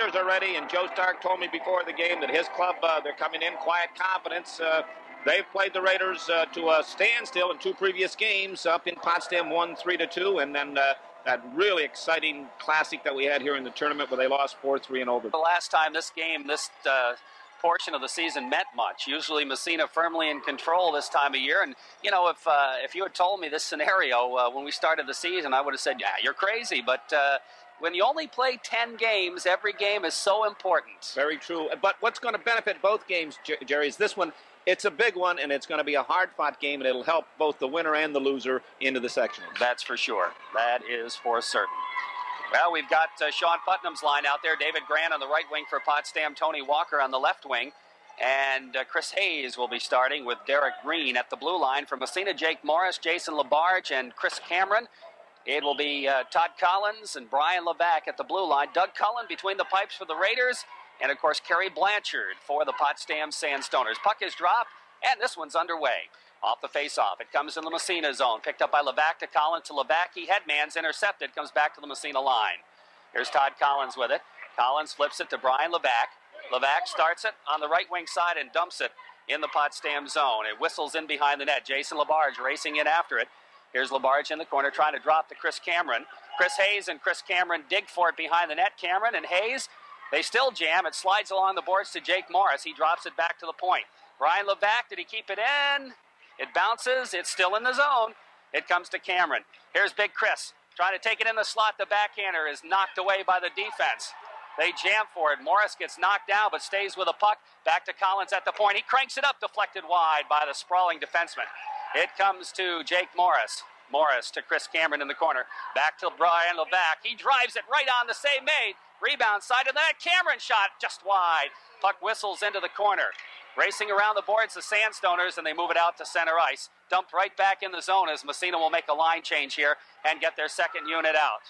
Are ready, and Joe Stark told me before the game that his club, they're coming in quiet confidence. They've played the Raiders to a standstill in two previous games. Up in Potsdam, won 3-2, and then that really exciting classic that we had here in the tournament where they lost 4-3 in overtime. The last time this portion of the season meant much. Usually Massena firmly in control this time of year. And, you know, if you had told me this scenario when we started the season, I would have said, yeah, you're crazy. But when you only play 10 games, every game is so important. Very true. But what's going to benefit both games, Jerry, is this one. It's a big one, and it's going to be a hard-fought game, and it'll help both the winner and the loser into the sectionals. That's for sure. That is for certain. Well, we've got Sean Putnam's line out there. David Grant on the right wing for Potsdam. Tony Walker on the left wing. And Chris Hayes will be starting with Derek Green at the blue line. For Massena, Jake Morris, Jason LaBarge, and Chris Cameron. It will be Todd Collins and Brian Levac at the blue line. Doug Cullen between the pipes for the Raiders. And, of course, Kerry Blanchard for the Potsdam Sandstoners. Puck is dropped, and this one's underway. Off the face-off, it comes in the Massena zone. Picked up by Levac to Collins to Levac. He headmans, intercepted, comes back to the Massena line. Here's Todd Collins with it. Collins flips it to Brian Levac. Levac starts it on the right wing side and dumps it in the Potsdam zone. It whistles in behind the net. Jason LaBarge racing in after it. Here's LaBarge in the corner trying to drop to Chris Cameron. Chris Hayes and Chris Cameron dig for it behind the net. Cameron and Hayes, they still jam. It slides along the boards to Jake Morris. He drops it back to the point. Brian Levac, did he keep it in? It bounces. It's still in the zone. It comes to Cameron. Here's Big Chris trying to take it in the slot. The backhander is knocked away by the defense. They jam for it. Morris gets knocked down but stays with a puck. Back to Collins at the point. He cranks it up, deflected wide by the sprawling defenseman. It comes to Jake Morris. Morris to Chris Cameron in the corner. Back to Brian Levac. He drives it right on the save made. Rebound side of that. Cameron shot just wide. Puck whistles into the corner. Racing around the boards, the Sandstoners, and they move it out to center ice. Dumped right back in the zone as Massena will make a line change here and get their second unit out.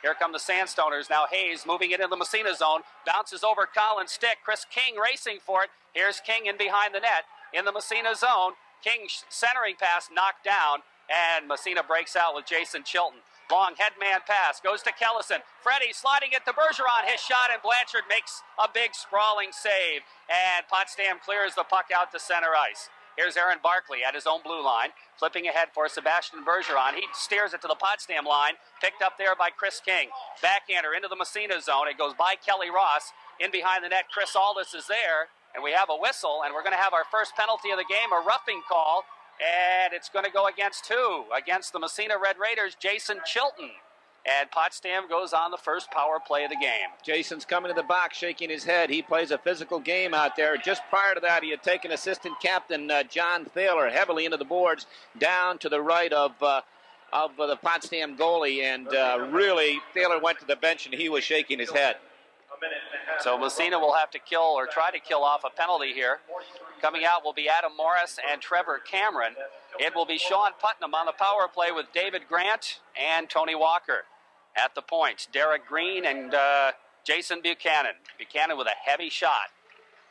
Here come the Sandstoners. Now Hayes moving it in the Massena zone. Bounces over Collins' stick. Chris King racing for it. Here's King in behind the net in the Massena zone. King centering pass knocked down, and Massena breaks out with Jason Chilton. Long headman pass goes to Kellison. Freddie sliding it to Bergeron. His shot, and Blanchard makes a big sprawling save. And Potsdam clears the puck out to center ice. Here's Aaron Barkley at his own blue line, flipping ahead for Sebastian Bergeron. He steers it to the Potsdam line, picked up there by Chris King. Backhander into the Massena zone. It goes by Kelly Ross. In behind the net, Chris Aldis is there. And we have a whistle, and we're going to have our first penalty of the game, a roughing call. And it's going to go against the Massena Red Raiders, Jason Chilton. And Potsdam goes on the first power play of the game. Jason's coming to the box, shaking his head. He plays a physical game out there. Just prior to that, he had taken assistant captain John Thaler heavily into the boards, down to the right of the Potsdam goalie. And really, Thaler went to the bench, and he was shaking his head. So Massena will have to kill or try to kill off a penalty here. Coming out will be Adam Morris and Trevor Cameron. It will be Sean Putnam on the power play with David Grant and Tony Walker. At the points, Derek Green and Jason Buchanan. Buchanan with a heavy shot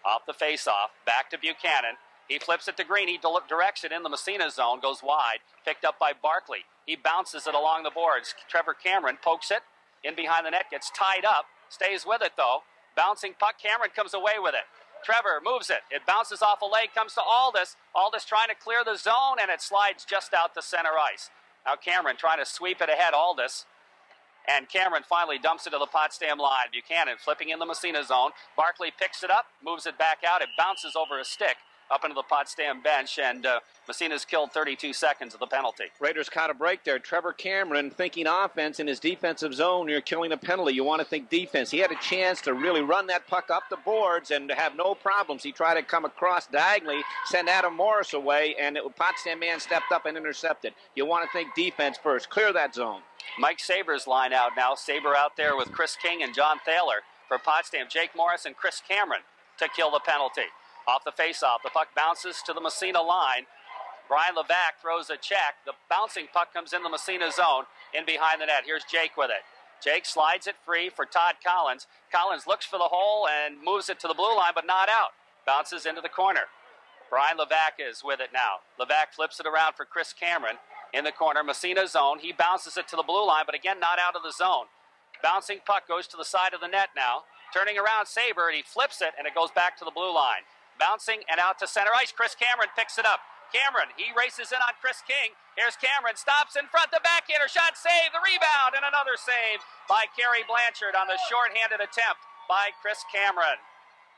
off the face-off. Back to Buchanan. He flips it to Green. He directs it in the Massena zone. Goes wide. Picked up by Barkley. He bounces it along the boards. Trevor Cameron pokes it. In behind the net. Gets tied up. Stays with it, though. Bouncing puck. Cameron comes away with it. Trevor moves it. It bounces off a leg, comes to Aldis. Aldis trying to clear the zone, and it slides just out to center ice. Now Cameron trying to sweep it ahead, Aldis. And Cameron finally dumps it to the Potsdam line. Buchanan flipping in the Massena zone. Barkley picks it up, moves it back out. It bounces over a stick up into the Potsdam bench, and Massena's killed 32 seconds of the penalty. Raiders caught a break there. Trevor Cameron thinking offense in his defensive zone. You're killing a penalty. You want to think defense. He had a chance to really run that puck up the boards and have no problems. He tried to come across diagonally, send Adam Morris away, and Potsdam man stepped up and intercepted. You want to think defense first. Clear that zone. Mike Saber's line out now. Saber out there with Chris King and John Thaler for Potsdam. Jake Morris and Chris Cameron to kill the penalty. Off the face-off, the puck bounces to the Massena line. Brian Levac throws a check. The bouncing puck comes in the Massena zone, in behind the net. Here's Jake with it. Jake slides it free for Todd Collins. Collins looks for the hole and moves it to the blue line, but not out. Bounces into the corner. Brian Levac is with it now. Levac flips it around for Chris Cameron in the corner. Massena zone. He bounces it to the blue line, but again, not out of the zone. Bouncing puck goes to the side of the net now. Turning around Saber, and he flips it, and it goes back to the blue line. Bouncing and out to center ice. Chris Cameron picks it up. Cameron, he races in on Chris King. Here's Cameron, stops in front, the backhander shot, save, the rebound, and another save by Kerry Blanchard on the shorthanded attempt by Chris Cameron.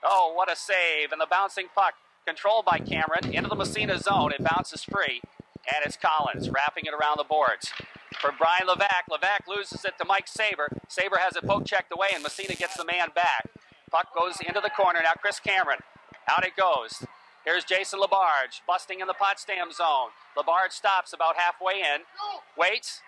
Oh, what a save, and the bouncing puck controlled by Cameron into the Massena zone. It bounces free, and it's Collins wrapping it around the boards. For Brian Levac, Levac loses it to Mike Saber. Saber has it poke checked away, and Massena gets the man back. Puck goes into the corner, now Chris Cameron. Out it goes. Here's Jason Labarge, busting in the Potsdam zone. Labarge stops about halfway in, waits,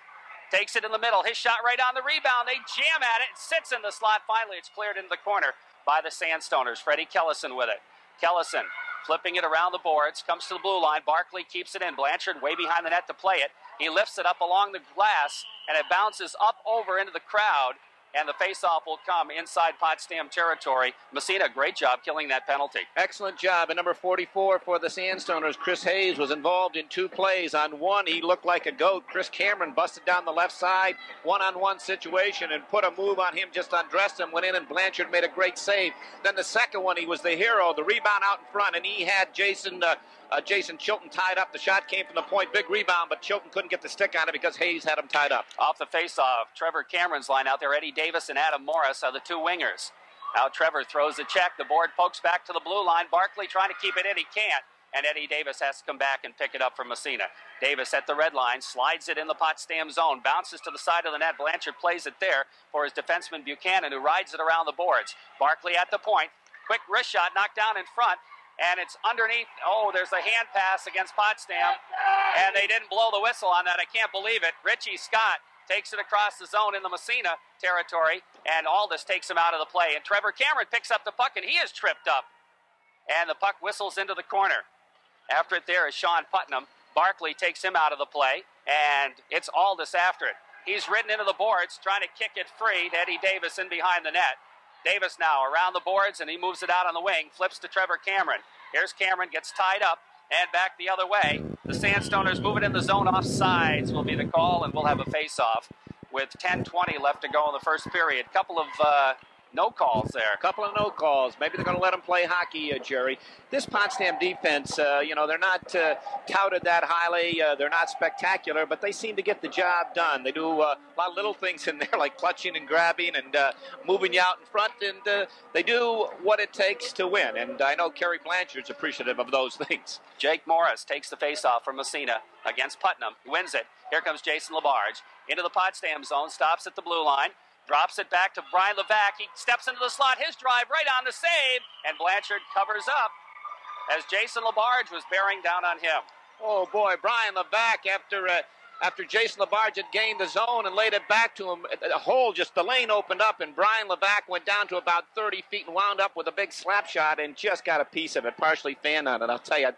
takes it in the middle. His shot right on the rebound. They jam at it. It sits in the slot. Finally, it's cleared into the corner by the Sandstoners. Freddie Kellison with it. Kellison flipping it around the boards, comes to the blue line. Barkley keeps it in. Blanchard way behind the net to play it. He lifts it up along the glass, and it bounces up over into the crowd. And the faceoff will come inside Potsdam territory. Massena, great job killing that penalty. Excellent job. And number 44 for the Sandstoners, Chris Hayes, was involved in 2 plays. On one, he looked like a goat. Chris Cameron busted down the left side, one-on-one situation, and put a move on him, just undressed him, went in, and Blanchard made a great save. Then the second one, he was the hero, the rebound out in front, and he had Jason Chilton tied up. The shot came from the point, big rebound, but Chilton couldn't get the stick on it because Hayes had him tied up. Off the faceoff, Trevor Cameron's line out there. Eddie Davis and Adam Morris are the 2 wingers. Now Trevor throws the check. The board pokes back to the blue line. Barkley trying to keep it in. He can't. And Eddie Davis has to come back and pick it up from Massena. Davis at the red line, slides it in the Potsdam zone, bounces to the side of the net. Blanchard plays it there for his defenseman Buchanan, who rides it around the boards. Barkley at the point. Quick wrist shot, knocked down in front. And it's underneath. Oh, there's a hand pass against Potsdam. And they didn't blow the whistle on that. I can't believe it. Richie Scott takes it across the zone in the Massena territory. And Aldis takes him out of the play. And Trevor Cameron picks up the puck, and he is tripped up. And the puck whistles into the corner. After it there is Sean Putnam. Barkley takes him out of the play. And it's Aldis after it. He's ridden into the boards, trying to kick it free to Eddie Davis in behind the net. Davis now around the boards, and he moves it out on the wing, flips to Trevor Cameron. Here's Cameron, gets tied up, and back the other way. The Sandstoners move it in the zone. Offsides will be the call, and we'll have a face-off with 10:20 left to go in the first period. Couple of no calls there. A couple of no calls. Maybe they're going to let them play hockey, Jerry. This Potsdam defense, they're not touted that highly. They're not spectacular, but they seem to get the job done. They do a lot of little things in there, like clutching and grabbing and moving you out in front, and they do what it takes to win. And I know Kerry Blanchard's appreciative of those things. Jake Morris takes the faceoff from Massena against Putnam. He wins it. Here comes Jason Labarge into the Potsdam zone, stops at the blue line. Drops it back to Brian Levac. He steps into the slot. His drive right on the save. And Blanchard covers up as Jason Labarge was bearing down on him. Oh, boy. Brian Levac, after Jason Labarge had gained the zone and laid it back to him, the lane opened up, and Brian Levac went down to about 30 feet and wound up with a big slap shot and just got a piece of it, partially fanned on it. I'll tell you,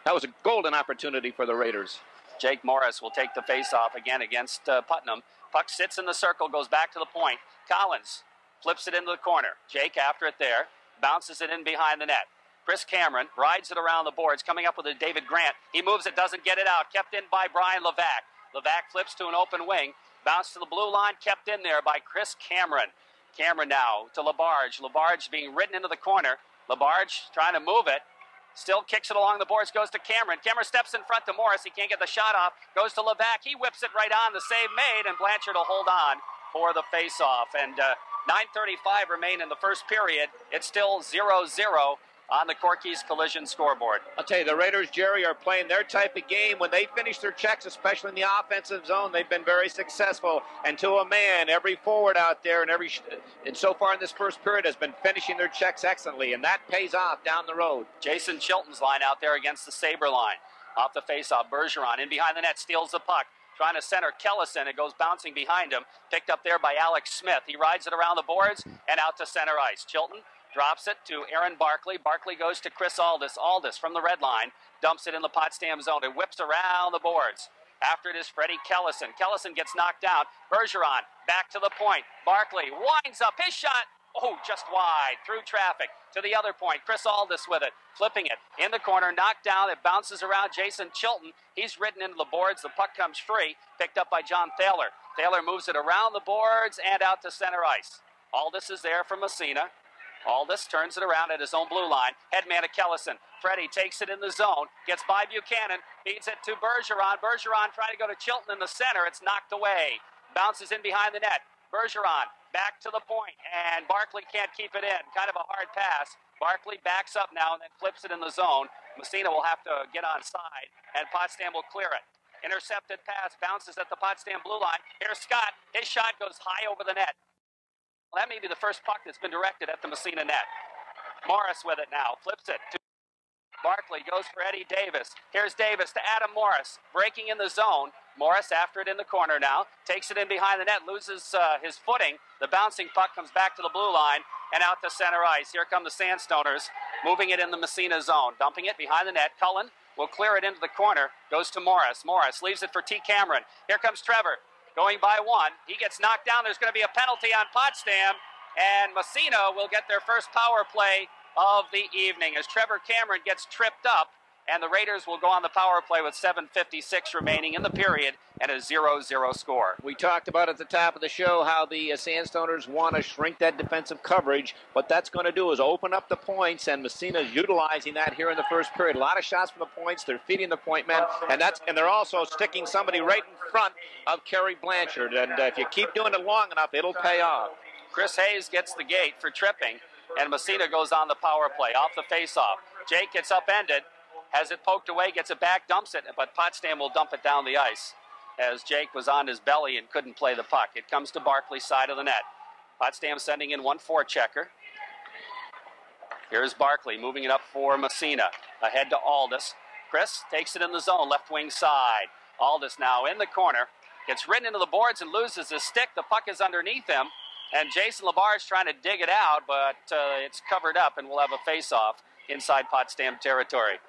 that was a golden opportunity for the Raiders. Jake Morris will take the faceoff again against Putnam. Puck sits in the circle, goes back to the point. Collins flips it into the corner. Jake after it there, bounces it in behind the net. Chris Cameron rides it around the boards, coming up with a David Grant. He moves it, doesn't get it out. Kept in by Brian Levac. Levac flips to an open wing. Bounce to the blue line, kept in there by Chris Cameron. Cameron now to Labarge. Labarge being ridden into the corner. Labarge trying to move it. Still kicks it along the boards, goes to Cameron. Cameron steps in front to Morris. He can't get the shot off. Goes to Levac. He whips it right on. The save made, and Blanchard will hold on for the face-off. And 9:35 remain in the first period. It's still 0-0 on the Corky's Collision scoreboard. I'll tell you, the Raiders, Jerry, are playing their type of game. When they finish their checks, especially in the offensive zone, they've been very successful. And to a man, every forward out there and so far in this first period has been finishing their checks excellently, and that pays off down the road. Jason Chilton's line out there against the Sabre line. Off the faceoff, Bergeron in behind the net, steals the puck. Trying to center Kellison. It goes bouncing behind him. Picked up there by Alex Smith. He rides it around the boards and out to center ice. Chilton drops it to Aaron Barkley. Barkley goes to Chris Aldis. Aldis from the red line dumps it in the Potsdam zone. It whips around the boards. After it is Freddie Kellison. Kellison gets knocked down. Bergeron back to the point. Barkley winds up his shot. Oh, just wide through traffic to the other point. Chris Aldis with it, flipping it in the corner, knocked down. It bounces around Jason Chilton. He's ridden into the boards. The puck comes free, picked up by John Thaler. Thaler moves it around the boards and out to center ice. Aldis is there for Massena. Aldis turns it around at his own blue line. Headman to Kellison. Freddie takes it in the zone. Gets by Buchanan. Feeds it to Bergeron. Bergeron trying to go to Chilton in the center. It's knocked away. Bounces in behind the net. Bergeron back to the point. And Barkley can't keep it in. Kind of a hard pass. Barkley backs up now and then flips it in the zone. Massena will have to get on side. And Potsdam will clear it. Intercepted pass. Bounces at the Potsdam blue line. Here's Scott. His shot goes high over the net. Well, that may be the first puck that's been directed at the Massena net. Morris with it now. Flips it to Barkley. Goes for Eddie Davis. Here's Davis to Adam Morris. Breaking in the zone. Morris after it in the corner now. Takes it in behind the net. Loses his footing. The bouncing puck comes back to the blue line and out to center ice. Here come the Sandstoners. Moving it in the Massena zone. Dumping it behind the net. Cullen will clear it into the corner. Goes to Morris. Morris leaves it for T. Cameron. Here comes Trevor. Going by one. He gets knocked down. There's going to be a penalty on Potsdam. And Massena will get their first power play of the evening as Trevor Cameron gets tripped up. And the Raiders will go on the power play with 7:56 remaining in the period and a 0-0 score. We talked about at the top of the show how the Sandstoners want to shrink that defensive coverage. What that's going to do is open up the points, and Massena's utilizing that here in the first period. A lot of shots from the points. They're feeding the point men, and they're also sticking somebody right in front of Kerry Blanchard. And if you keep doing it long enough, it'll pay off. Chris Hayes gets the gate for tripping, and Massena goes on the power play off the faceoff. Jake gets upended. Has it poked away, gets it back, dumps it, but Potsdam will dump it down the ice as Jake was on his belly and couldn't play the puck. It comes to Barkley's side of the net. Potsdam sending in 1-4 checker. Here's Barkley moving it up for Massena. Ahead to Aldis. Chris takes it in the zone, left wing side. Aldis now in the corner. Gets ridden into the boards and loses his stick. The puck is underneath him. And Jason Labarge trying to dig it out, but it's covered up and we'll have a face-off inside Potsdam territory.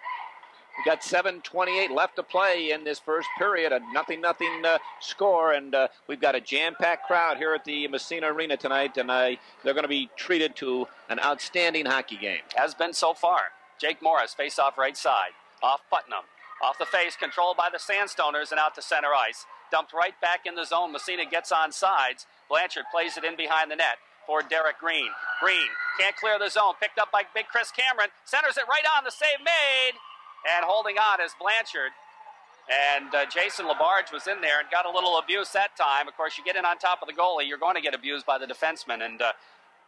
We've got 7:28 left to play in this first period, a 0-0 score, and we've got a jam-packed crowd here at the Massena Arena tonight, and they're going to be treated to an outstanding hockey game. Has been so far. Jake Morris, face-off right side. Off Putnam. Off the face, controlled by the Sandstoners and out to center ice. Dumped right back in the zone. Massena gets on sides. Blanchard plays it in behind the net for Derek Green. Green can't clear the zone. Picked up by big Chris Cameron. Centers it right on. The save made. And holding on is Blanchard. And Jason Labarge was in there and got a little abuse that time. Of course, you get in on top of the goalie, you're going to get abused by the defenseman. And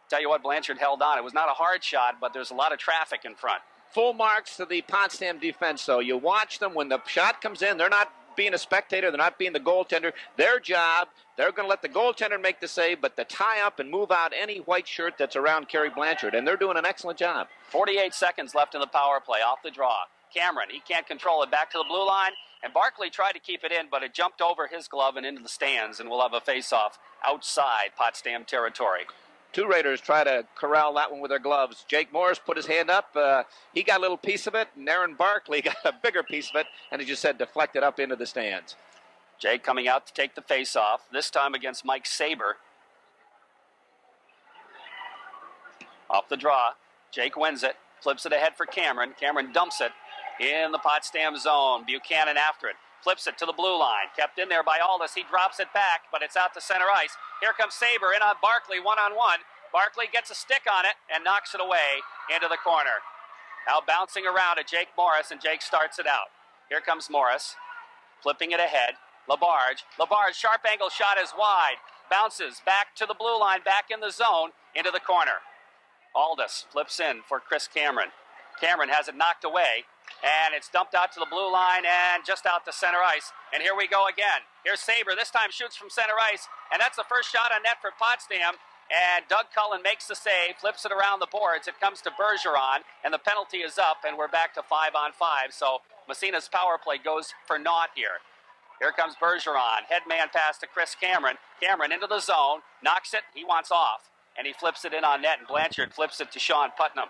tell you what, Blanchard held on. It was not a hard shot, but there's a lot of traffic in front. Full marks to the Potsdam defense, though. You watch them when the shot comes in. They're not being a spectator. They're not being the goaltender. Their job, they're going to let the goaltender make the save, but to tie up and move out any white shirt that's around Kerry Blanchard. And they're doing an excellent job. 48 seconds left in the power play. Off the draw. Cameron, he can't control it. Back to the blue line. And Barkley tried to keep it in, but it jumped over his glove and into the stands. And we'll have a face-off outside Potsdam territory. Two Raiders try to corral that one with their gloves. Jake Morris put his hand up. He got a little piece of it, and Aaron Barkley got a bigger piece of it, and as you said, deflected up into the stands. Jake coming out to take the face-off, this time against Mike Saber. Off the draw. Jake wins it, flips it ahead for Cameron. Cameron dumps it in the Potsdam zone. Buchanan after it. Flips it to the blue line. Kept in there by Aldis. He drops it back, but it's out to center ice. Here comes Saber in on Barkley, one-on-one. Barkley gets a stick on it and knocks it away into the corner. Now bouncing around to Jake Morris, and Jake starts it out. Here comes Morris, flipping it ahead. Labarge. Labarge, sharp angle shot is wide. Bounces back to the blue line, back in the zone, into the corner. Aldis flips in for Chris Cameron. Cameron has it knocked away. And it's dumped out to the blue line and just out to center ice. And here we go again. Here's Saber. This time shoots from center ice. And that's the first shot on net for Potsdam. And Doug Cullen makes the save, flips it around the boards. It comes to Bergeron. And the penalty is up. And we're back to 5-on-5. So Massena's power play goes for naught here. Here comes Bergeron. Headman pass to Chris Cameron. Cameron into the zone. Knocks it. He wants off. And he flips it in on net. And Blanchard flips it to Sean Putnam.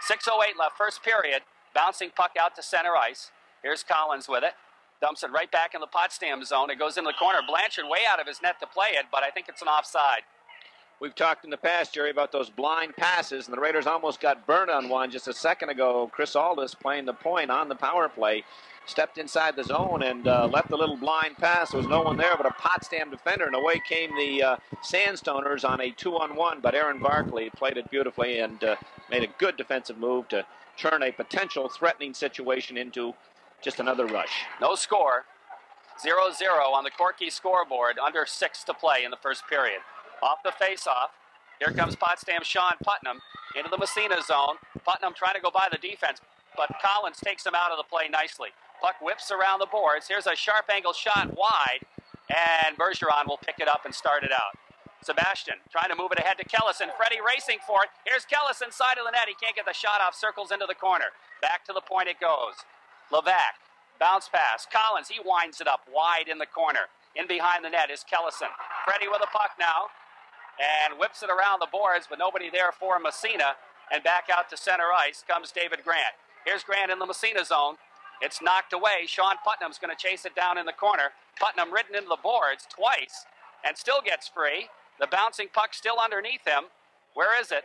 6:08 left, first period. Bouncing puck out to center ice. Here's Collins with it. Dumps it right back in the Potsdam zone. It goes into the corner. Blanchard way out of his net to play it, but I think it's an offside. We've talked in the past, Jerry, about those blind passes, and the Raiders almost got burned on one just a second ago. Chris Aldis playing the point on the power play. stepped inside the zone and left a little blind pass. There was no one there but a Potsdam defender, and away came the Sandstoners on a 2-on-1. But Aaron Barkley played it beautifully and made a good defensive move to turn a potential threatening situation into just another rush. No score. 0-0 on the Corky scoreboard. Under 6 to play in the first period. Off the face-off. Here comes Potsdam's Sean Putnam into the Massena zone. Putnam trying to go by the defense, but Collins takes him out of the play nicely. Puck whips around the boards. Here's a sharp angle shot wide, and Bergeron will pick it up and start it out. Sebastian trying to move it ahead to Kellison. Freddie racing for it. Here's Kellison, side of the net. He can't get the shot off. Circles into the corner. Back to the point it goes. Levac, bounce pass. Collins, he winds it up wide in the corner. In behind the net is Kellison. Freddie with the puck now, and whips it around the boards, but nobody there for Massena. And back out to center ice comes David Grant. Here's Grant in the Massena zone. It's knocked away. Sean Putnam's going to chase it down in the corner. Putnam ridden into the boards twice and still gets free. The bouncing puck still underneath him. Where is it?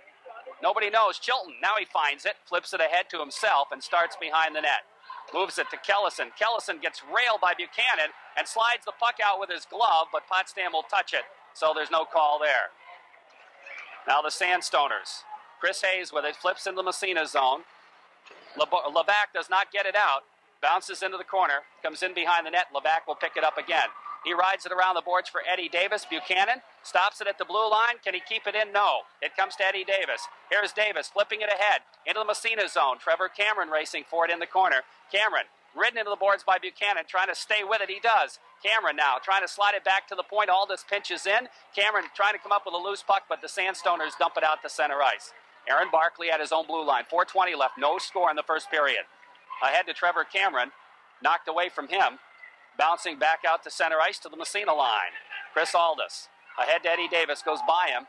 Nobody knows. Chilton, now he finds it, flips it ahead to himself and starts behind the net. Moves it to Kellison. Kellison gets railed by Buchanan and slides the puck out with his glove, but Potsdam will touch it, so there's no call there. Now the Sandstoners. Chris Hayes with it, flips into the Massena zone. Levac does not get it out. Bounces into the corner, comes in behind the net. Levac will pick it up again. He rides it around the boards for Eddie Davis. Buchanan stops it at the blue line. Can he keep it in? No. It comes to Eddie Davis. Here's Davis flipping it ahead into the Massena zone. Trevor Cameron racing for it in the corner. Cameron ridden into the boards by Buchanan, trying to stay with it. He does. Cameron now trying to slide it back to the point. Aldis pinches in. Cameron trying to come up with a loose puck, but the Sandstoners dump it out to center ice. Aaron Barkley at his own blue line. 4:20 left. No score in the first period. Ahead to Trevor Cameron. Knocked away from him. Bouncing back out to center ice to the Massena line. Chris Aldis. Ahead to Eddie Davis. Goes by him.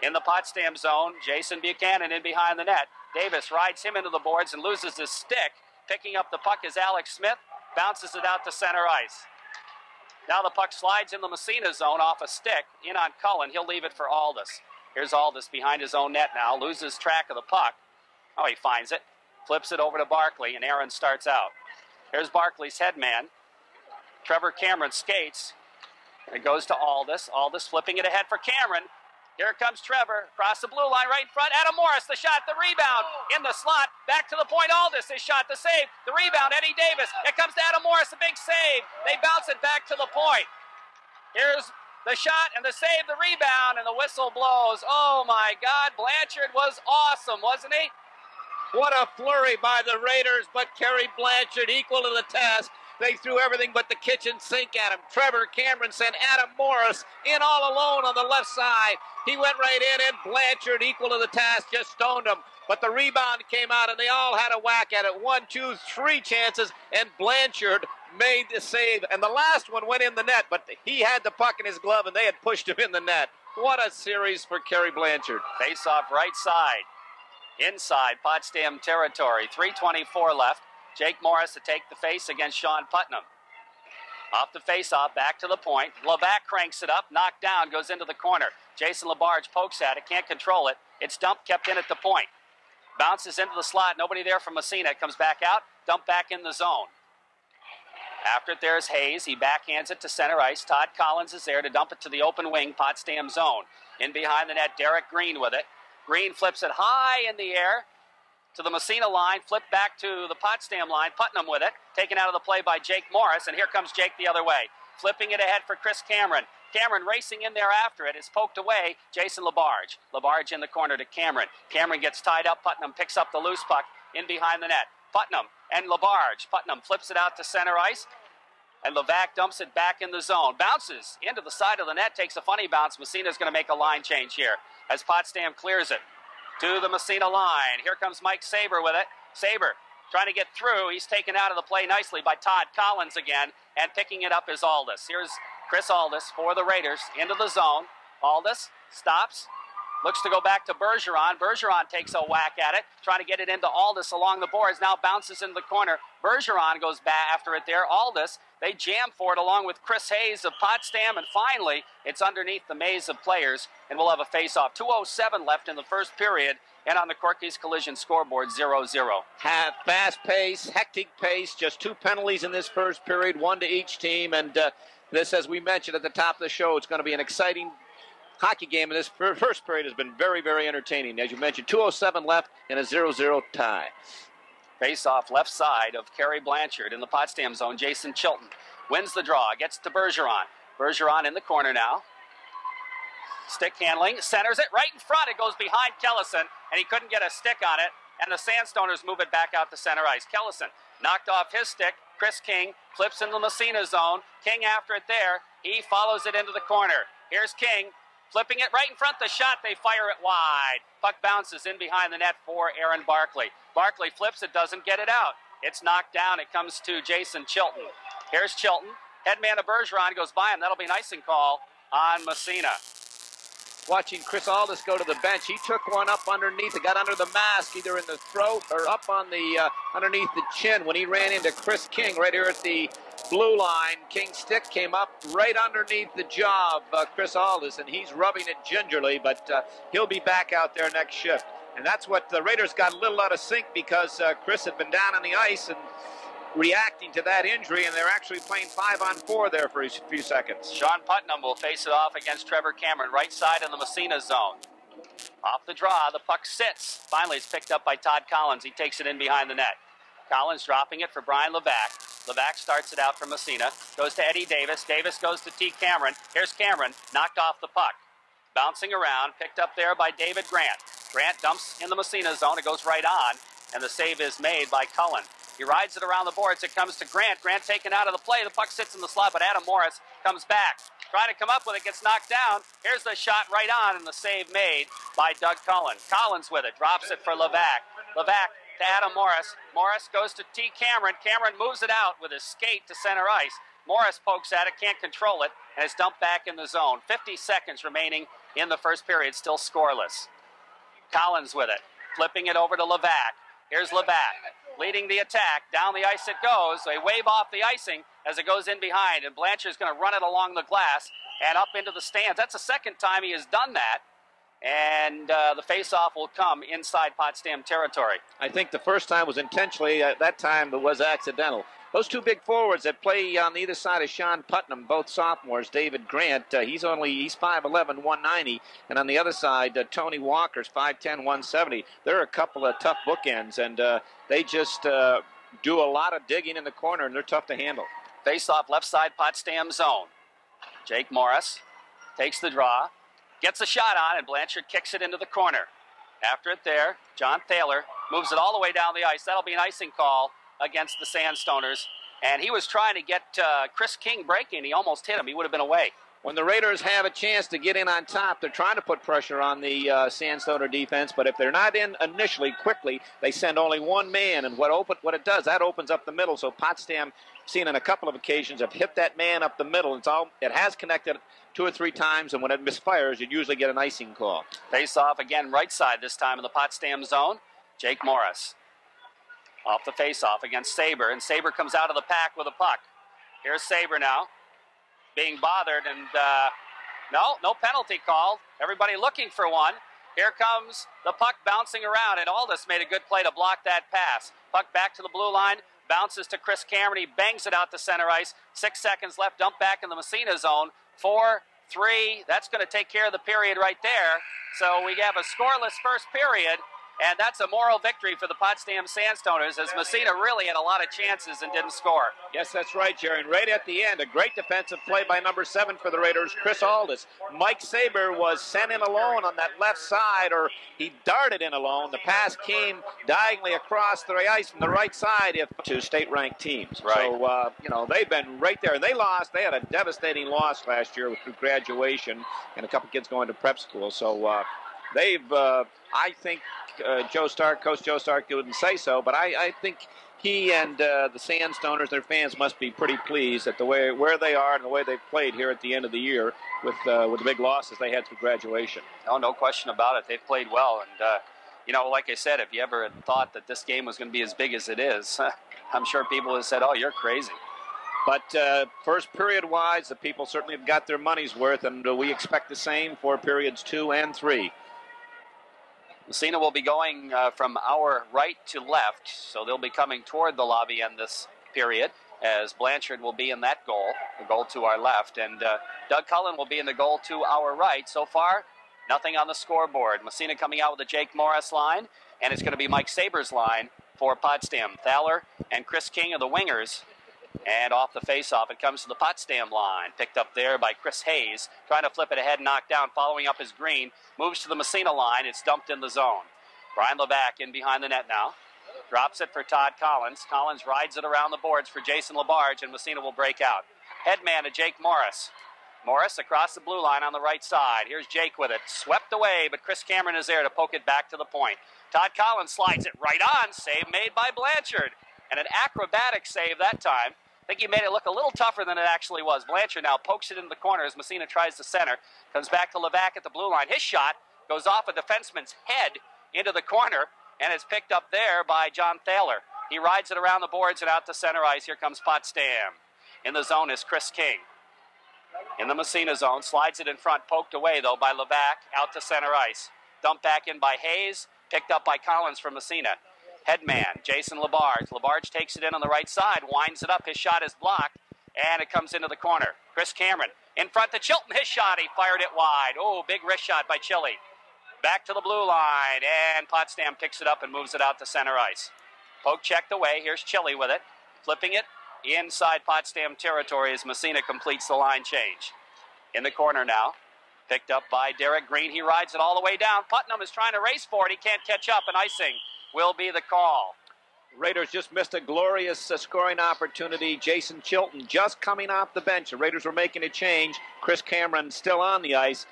In the Potsdam zone, Jason Buchanan in behind the net. Davis rides him into the boards and loses his stick. Picking up the puck is Alex Smith. Bounces it out to center ice. Now the puck slides in the Massena zone off a stick. In on Cullen. He'll leave it for Aldis. Here's Aldis behind his own net now. Loses track of the puck. Oh, he finds it. Flips it over to Barkley, and Aaron starts out. Here's Barkley's headman. Trevor Cameron skates. It goes to Aldis. Aldis flipping it ahead for Cameron. Here comes Trevor. Across the blue line right in front. Adam Morris, the shot, the rebound. In the slot. Back to the point. Aldis, his shot, the save. The rebound, Eddie Davis. It comes to Adam Morris, a big save. They bounce it back to the point. Here's the shot and the save, the rebound, and the whistle blows. Oh, my God. Blanchard was awesome, wasn't he? What a flurry by the Raiders, but Kerry Blanchard equal to the task. They threw everything but the kitchen sink at him. Trevor Cameron sent Adam Morris in all alone on the left side. He went right in, and Blanchard, equal to the task, just stoned him. But the rebound came out, and they all had a whack at it. 1, 2, 3 chances, and Blanchard made the save. And the last one went in the net, but he had the puck in his glove, and they had pushed him in the net. What a series for Kerry Blanchard. Face off right side. Inside Potsdam territory. 3:24 left. Jake Morris to take the face against Sean Putnam. Off the face-off, back to the point. Levac cranks it up, knocked down, goes into the corner. Jason Labarge pokes at it, can't control it. It's dumped, kept in at the point. Bounces into the slot, nobody there from Massena. It comes back out, dumped back in the zone. After it, there's Hayes. He backhands it to center ice. Todd Collins is there to dump it to the open wing, Potsdam zone. In behind the net, Derek Green with it. Green flips it high in the air to the Massena line, flipped back to the Potsdam line. Putnam with it, taken out of the play by Jake Morris, and here comes Jake the other way. Flipping it ahead for Chris Cameron. Cameron racing in there after it is poked away. Jason Labarge. Labarge in the corner to Cameron. Cameron gets tied up. Putnam picks up the loose puck in behind the net. Putnam and Labarge. Putnam flips it out to center ice, and Levac dumps it back in the zone. Bounces into the side of the net, takes a funny bounce. Massena's going to make a line change here as Potsdam clears it to the Massena line. Here comes Mike Saber with it. Saber trying to get through. He's taken out of the play nicely by Todd Collins again, and picking it up is Aldis. Here's Chris Aldis for the Raiders into the zone. Aldis stops, Looks to go back to Bergeron. Bergeron takes a whack at it, trying to get it into Aldis along the boards. Now bounces into the corner. Bergeron goes back after it there. Aldis, they jam for it along with Chris Hayes of Potsdam. And finally, it's underneath the maze of players. And we'll have a face-off. 2:07 left in the first period. And on the Corky's Collision scoreboard, 0-0. Have fast pace, hectic pace, just 2 penalties in this first period, 1 to each team. And this, as we mentioned at the top of the show, it's going to be an exciting hockey game. And this first period has been very, very entertaining. As you mentioned, 2:07 left and a 0-0 tie. Face-off left side of Kerry Blanchard in the Potsdam zone. Jason Chilton wins the draw, gets to Bergeron. Bergeron in the corner now. Stick handling, centers it right in front. It goes behind Kellison, and he couldn't get a stick on it. And the Sandstoners move it back out to center ice. Kellison knocked off his stick. Chris King flips in the Massena zone. King after it there. He follows it into the corner. Here's King flipping it right in front. The shot, they fire it wide. Puck bounces in behind the net for Aaron Barkley. Barkley flips it, doesn't get it out. It's knocked down. It comes to Jason Chilton. Here's Chilton. Headman of Bergeron goes by him. That'll be an icing call on Massena. Watching Chris Aldis go to the bench, he took one up underneath. It got under the mask, either in the throat or up on the underneath the chin when he ran into Chris King right here at the blue line. King's stick came up right underneath the jaw of Chris Aldis, and he's rubbing it gingerly, but he'll be back out there next shift. And that's what the Raiders got a little out of sync because Chris had been down on the ice and reacting to that injury, and they're actually playing 5-on-4 there for a few seconds. Sean Putnam will face it off against Trevor Cameron, right side in the Massena zone. Off the draw, the puck sits. Finally, it's picked up by Todd Collins. He takes it in behind the net. Collins dropping it for Brian Levac. Levac starts it out for Massena. Goes to Eddie Davis. Davis goes to T. Cameron. Here's Cameron, knocked off the puck. Bouncing around, picked up there by David Grant. Grant dumps in the Massena zone. It goes right on, and the save is made by Cullen. He rides it around the boards. It comes to Grant. Grant taken out of the play. The puck sits in the slot, but Adam Morris comes back. Trying to come up with it, gets knocked down. Here's the shot right on, and the save made by Doug Cullen. Collins with it, drops it for Levac. Levac to Adam Morris. Morris goes to T. Cameron. Cameron moves it out with his skate to center ice. Morris pokes at it, can't control it, and it's dumped back in the zone. 50 seconds remaining in the first period, still scoreless. Collins with it, flipping it over to Levac. Here's Levac leading the attack. Down the ice it goes. They wave off the icing as it goes in behind, and Blanchard's going to run it along the glass and up into the stands. That's the second time he has done that, and the face-off will come inside Potsdam territory. I think the first time was intentionally. That time it was accidental. Those two big forwards that play on either side of Sean Putnam, both sophomores, David Grant, he's 5'11", 190, and on the other side, Tony Walker's 5'10", 170. They're a couple of tough bookends, and they just do a lot of digging in the corner, and they're tough to handle. Face-off left side Potsdam zone. Jake Morris takes the draw, gets a shot on, and Blanchard kicks it into the corner. After it there, John Thaler moves it all the way down the ice. That'll be an icing call against the Sandstoners, and he was trying to get Chris King breaking. He almost hit him. He would have been away. When the Raiders have a chance to get in on top, they're trying to put pressure on the Sandstoner defense, but if they're not in initially quickly, they send only one man, and what it does, that opens up the middle. So Potsdam, seen on a couple of occasions, have hit that man up the middle. It has connected 2 or 3 times, and when it misfires, you usually get an icing call. Face off again right side this time in the Potsdam zone. Jake Morris off the face-off against Saber, and Saber comes out of the pack with a puck. Here's Saber now, being bothered, and no penalty called. Everybody looking for one. Here comes the puck bouncing around, and Aldis made a good play to block that pass. Puck back to the blue line, bounces to Chris Cameron. He bangs it out to center ice. 6 seconds left, dump back in the Massena zone. 4-3, that's going to take care of the period right there. So we have a scoreless first period. And that's a moral victory for the Potsdam Sandstoners, as Massena really had a lot of chances and didn't score. Yes, that's right, Jerry. And right at the end, a great defensive play by number 7 for the Raiders, Chris Aldis. Mike Saber was sent in alone on that left side, or he darted in alone. The pass came diagonally across the ice from the right side to state-ranked teams. Right. So, they've been right there. They lost. They had a devastating loss last year through graduation and a couple kids going to prep school. So they've, I think, Coach Joe Stark wouldn't say so, but I think he and the Sandstoners, their fans, must be pretty pleased at the way where they are and the way they've played here at the end of the year with the big losses they had through graduation. Oh, no question about it. They've played well. And, you know, like I said, if you ever had thought that this game was going to be as big as it is, I'm sure people have said, oh, you're crazy. But first period-wise, the people certainly have got their money's worth, and we expect the same for periods 2 and 3. Massena will be going from our right to left, so they'll be coming toward the lobby in this period, as Blanchard will be in that goal, the goal to our left, and Doug Cullen will be in the goal to our right. So far, nothing on the scoreboard. Massena coming out with the Jake Morris line, and it's going to be Mike Saber's line for Potsdam. Thaler and Chris King are the wingers. And off the face-off, it comes to the Potsdam line. Picked up there by Chris Hayes. Trying to flip it ahead, knocked down, following up his green. Moves to the Massena line. It's dumped in the zone. Brian Levac in behind the net now. Drops it for Todd Collins. Collins rides it around the boards for Jason Labarge, and Massena will break out. Headman to Jake Morris. Morris across the blue line on the right side. Here's Jake with it. Swept away, but Chris Cameron is there to poke it back to the point. Todd Collins slides it right on. Save made by Blanchard. And an acrobatic save that time. I think he made it look a little tougher than it actually was. Blanchard now pokes it into the corner as Massena tries to center. Comes back to Levac at the blue line. His shot goes off a defenseman's head into the corner, and is picked up there by John Thaler. He rides it around the boards and out to center ice. Here comes Potsdam. In the zone is Chris King. In the Massena zone, slides it in front, poked away, though, by Levac, out to center ice. Dumped back in by Hayes, picked up by Collins from Massena. Headman, Jason Labarge. Labarge takes it in on the right side, winds it up. His shot is blocked, and it comes into the corner. Chris Cameron in front to Chilton. His shot, he fired it wide. Oh, big wrist shot by Chili. Back to the blue line, and Potsdam picks it up and moves it out to center ice. Poke checked away. Here's Chili with it, flipping it inside Potsdam territory as Massena completes the line change. In the corner now, picked up by Derek Green. He rides it all the way down. Putnam is trying to race for it. He can't catch up, and icing will be the call. Raiders just missed a glorious scoring opportunity. Jason Chilton just coming off the bench. The Raiders were making a change. Chris Cameron still on the ice.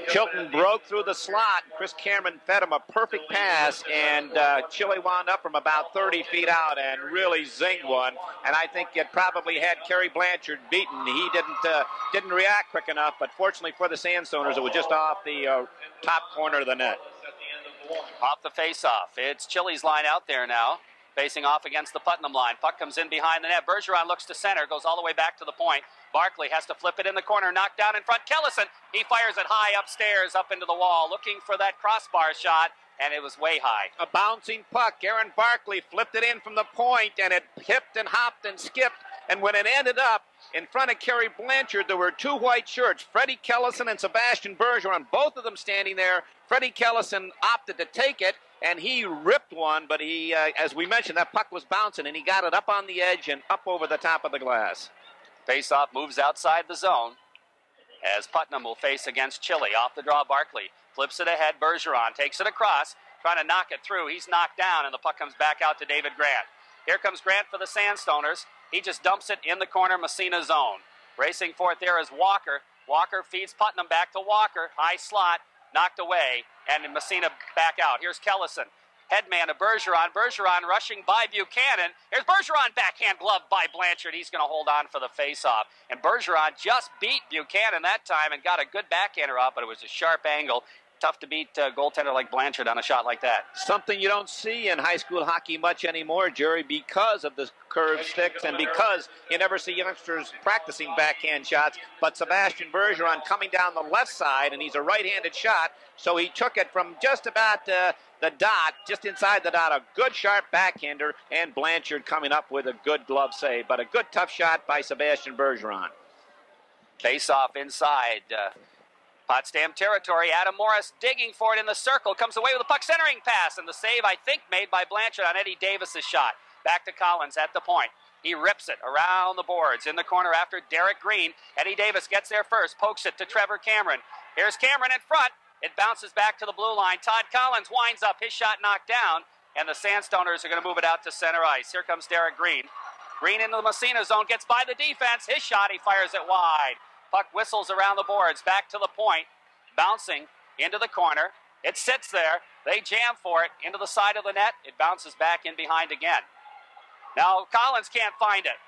Chilton broke through the slot. Chris Cameron fed him a perfect pass, and Chile wound up from about 30 feet out and really zinged one. And I think it probably had Kerry Blanchard beaten. He didn't react quick enough, but fortunately for the Sandstoners, it was just off the top corner of the net. Off the face-off. It's Chile's line out there now, facing off against the Putnam line. Puck comes in behind the net. Bergeron looks to center, goes all the way back to the point. Barkley has to flip it in the corner, knocked down in front. Kellison, he fires it high upstairs, up into the wall, looking for that crossbar shot, and it was way high. A bouncing puck. Aaron Barkley flipped it in from the point, and it hipped and hopped and skipped. And when it ended up in front of Kerry Blanchard, there were two white shirts, Freddie Kellison and Sebastian Bergeron, both of them standing there. Freddie Kellison opted to take it, and he ripped one, but he, as we mentioned, that puck was bouncing, and he got it up on the edge and up over the top of the glass. Face-off moves outside the zone as Putnam will face against Chile. Off the draw, Barkley flips it ahead. Bergeron takes it across, trying to knock it through. He's knocked down, and the puck comes back out to David Grant. Here comes Grant for the Sandstoners. He just dumps it in the corner Massena zone. Racing for it there is Walker. Walker feeds Putnam back to Walker. High slot, knocked away, and Massena back out. Here's Kellison. Headman to Bergeron. Bergeron rushing by Buchanan. Here's Bergeron, backhand glove by Blanchard. He's going to hold on for the face-off. And Bergeron just beat Buchanan that time and got a good backhander off, but it was a sharp angle. Tough to beat a goaltender like Blanchard on a shot like that. Something you don't see in high school hockey much anymore, Jerry, because of the curved sticks and because you never see youngsters practicing backhand shots. But Sebastian Bergeron coming down the left side, and he's a right-handed shot, so he took it from just about the dot, just inside the dot, a good sharp backhander, and Blanchard coming up with a good glove save. But a good tough shot by Sebastian Bergeron. Face-off inside Potsdam territory. Adam Morris digging for it in the circle. Comes away with a puck centering pass. And the save, I think, made by Blanchard on Eddie Davis's shot. Back to Collins at the point. He rips it around the boards. In the corner after Derek Green. Eddie Davis gets there first. Pokes it to Trevor Cameron. Here's Cameron in front. It bounces back to the blue line. Todd Collins winds up. His shot knocked down. And the Sandstoners are going to move it out to center ice. Here comes Derek Green. Green into the Massena zone. Gets by the defense. His shot, he fires it wide. Puck whistles around the boards, back to the point, bouncing into the corner. It sits there. They jam for it into the side of the net. It bounces back in behind again. Now Collins can't find it.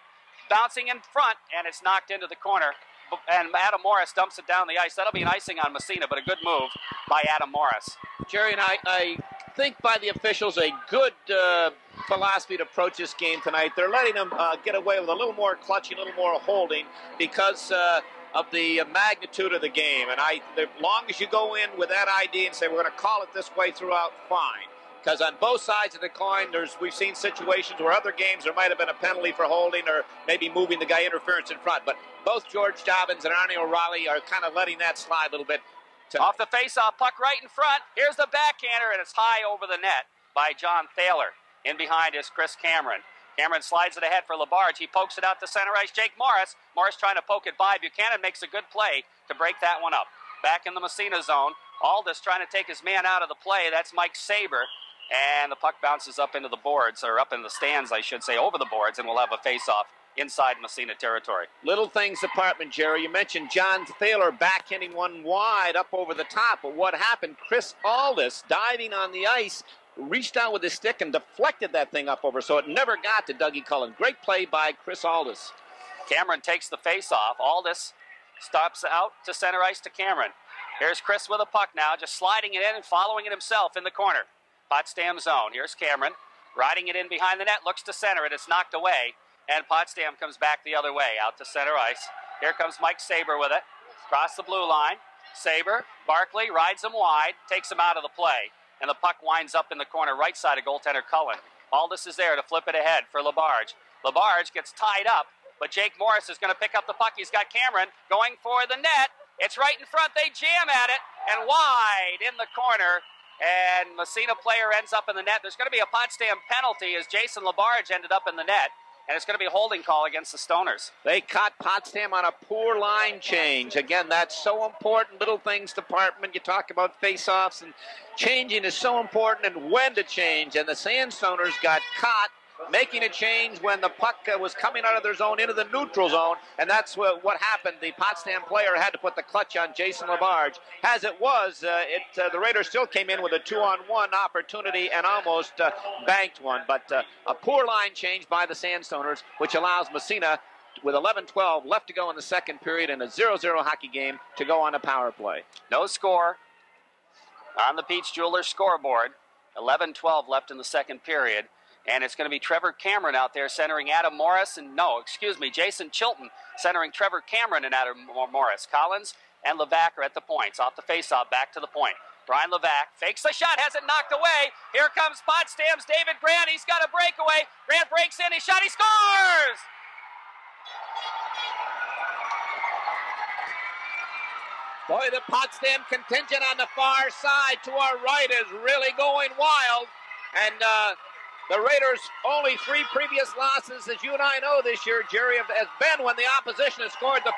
Bouncing in front, and it's knocked into the corner. And Adam Morris dumps it down the ice. That'll be an icing on Massena, but a good move by Adam Morris. Jerry, and I think by the officials a good philosophy to approach this game tonight. They're letting them get away with a little more clutching, a little more holding because of the magnitude of the game. And as long as you go in with that idea and say we're going to call it this way throughout, fine. Because on both sides of the coin, we've seen situations where other games there might have been a penalty for holding or maybe moving the guy interference in front. But both George Dobbins and Arnie O'Reilly are kind of letting that slide a little bit. Off the face-off, puck right in front. Here's the backhander, and it's high over the net by John Thaler. In behind is Chris Cameron. Cameron slides it ahead for Labarge. He pokes it out to center ice. Jake Morris. Morris trying to poke it by. Buchanan makes a good play to break that one up. Back in the Massena zone. Aldis trying to take his man out of the play. That's Mike Saber. And the puck bounces up into the boards, or up in the stands, I should say, over the boards, and we'll have a face-off inside Massena territory. Little things department, Jerry. You mentioned John Thaler backhanding one wide up over the top, but what happened? Chris Aldis, diving on the ice, reached out with his stick and deflected that thing up over, so it never got to Dougie Cullen. Great play by Chris Aldis. Cameron takes the face-off. Aldis stops out to center ice to Cameron. Here's Chris with a puck now, just sliding it in and following it himself in the corner. Potsdam zone. Here's Cameron riding it in behind the net, looks to center it. It's knocked away, and Potsdam comes back the other way out to center ice. Here comes Mike Saber with it. Across the blue line. Saber, Barkley rides him wide, takes him out of the play, and the puck winds up in the corner right side of goaltender Cullen. Aldis is there to flip it ahead for Labarge. Labarge gets tied up, but Jake Morris is going to pick up the puck. He's got Cameron going for the net. It's right in front. They jam at it, and wide in the corner. And Massena player ends up in the net. There's going to be a Potsdam penalty as Jason Labarge ended up in the net. And it's going to be a holding call against the Stoners. They caught Potsdam on a poor line change. Again, that's so important. Little things department. You talk about face-offs, and changing is so important and when to change. And the Sandstoners got caught making a change when the puck was coming out of their zone into the neutral zone, and that's what happened. The Potsdam player had to put the clutch on Jason Labarge. As it was, the Raiders still came in with a 2-on-1 opportunity and almost banked one, but a poor line change by the Sandstoners, which allows Massena, with 11-12 left to go in the second period in a 0-0 hockey game, to go on a power play. No score on the Peach Jewelers scoreboard. 11-12 left in the second period. And it's going to be Trevor Cameron out there centering Adam Morris Jason Chilton centering Trevor Cameron and Adam Morris. Collins and Levac are at the points. Off the faceoff, back to the point. Brian Levac fakes the shot, has it knocked away. Here comes Potsdam's David Grant. He's got a breakaway. Grant breaks in, he shot, he scores! Boy, the Potsdam contingent on the far side to our right is really going wild. And the Raiders' only 3 previous losses, as you and I know this year, Jerry, has been when the opposition has scored the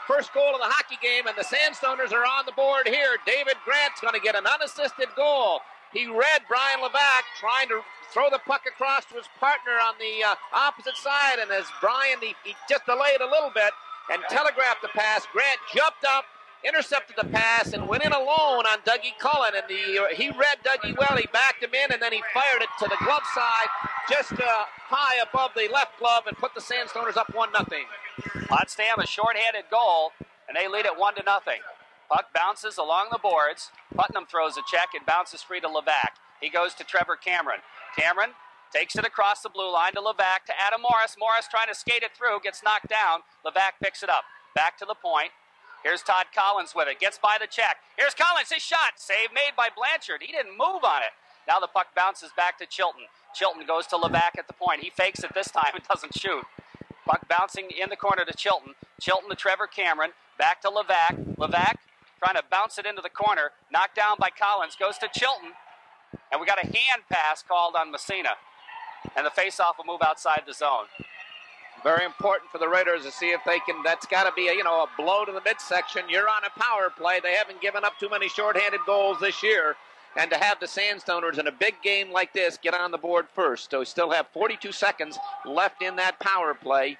first goal of the hockey game, and the Sandstoners are on the board here. David Grant's going to get an unassisted goal. He read Brian Levac trying to throw the puck across to his partner on the opposite side, and as Brian, he just delayed a little bit and telegraphed the pass. Grant jumped up, intercepted the pass, and went in alone on Dougie Cullen. And he read Dougie well. He backed him in, and then he fired it to the glove side, just high above the left glove, and put the Sandstoners up 1-0. Potsdam a shorthanded goal, and they lead it 1-0. Puck bounces along the boards. Putnam throws a check and bounces free to Levac. He goes to Trevor Cameron. Cameron takes it across the blue line to Levac, to Adam Morris. Morris trying to skate it through, gets knocked down. Levac picks it up. Back to the point. Here's Todd Collins with it. Gets by the check. Here's Collins. His shot. Save made by Blanchard. He didn't move on it. Now the puck bounces back to Chilton. Chilton goes to Levac at the point. He fakes it this time and doesn't shoot. Puck bouncing in the corner to Chilton. Chilton to Trevor Cameron. Back to Levac. Levac trying to bounce it into the corner. Knocked down by Collins. Goes to Chilton. And we got a hand pass called on Massena. And the faceoff will move outside the zone. Very important for the Raiders to see if they can. That's got to be a blow to the midsection. You're on a power play. They haven't given up too many shorthanded goals this year. And to have the Sandstoners in a big game like this get on the board first. So we still have 42 seconds left in that power play.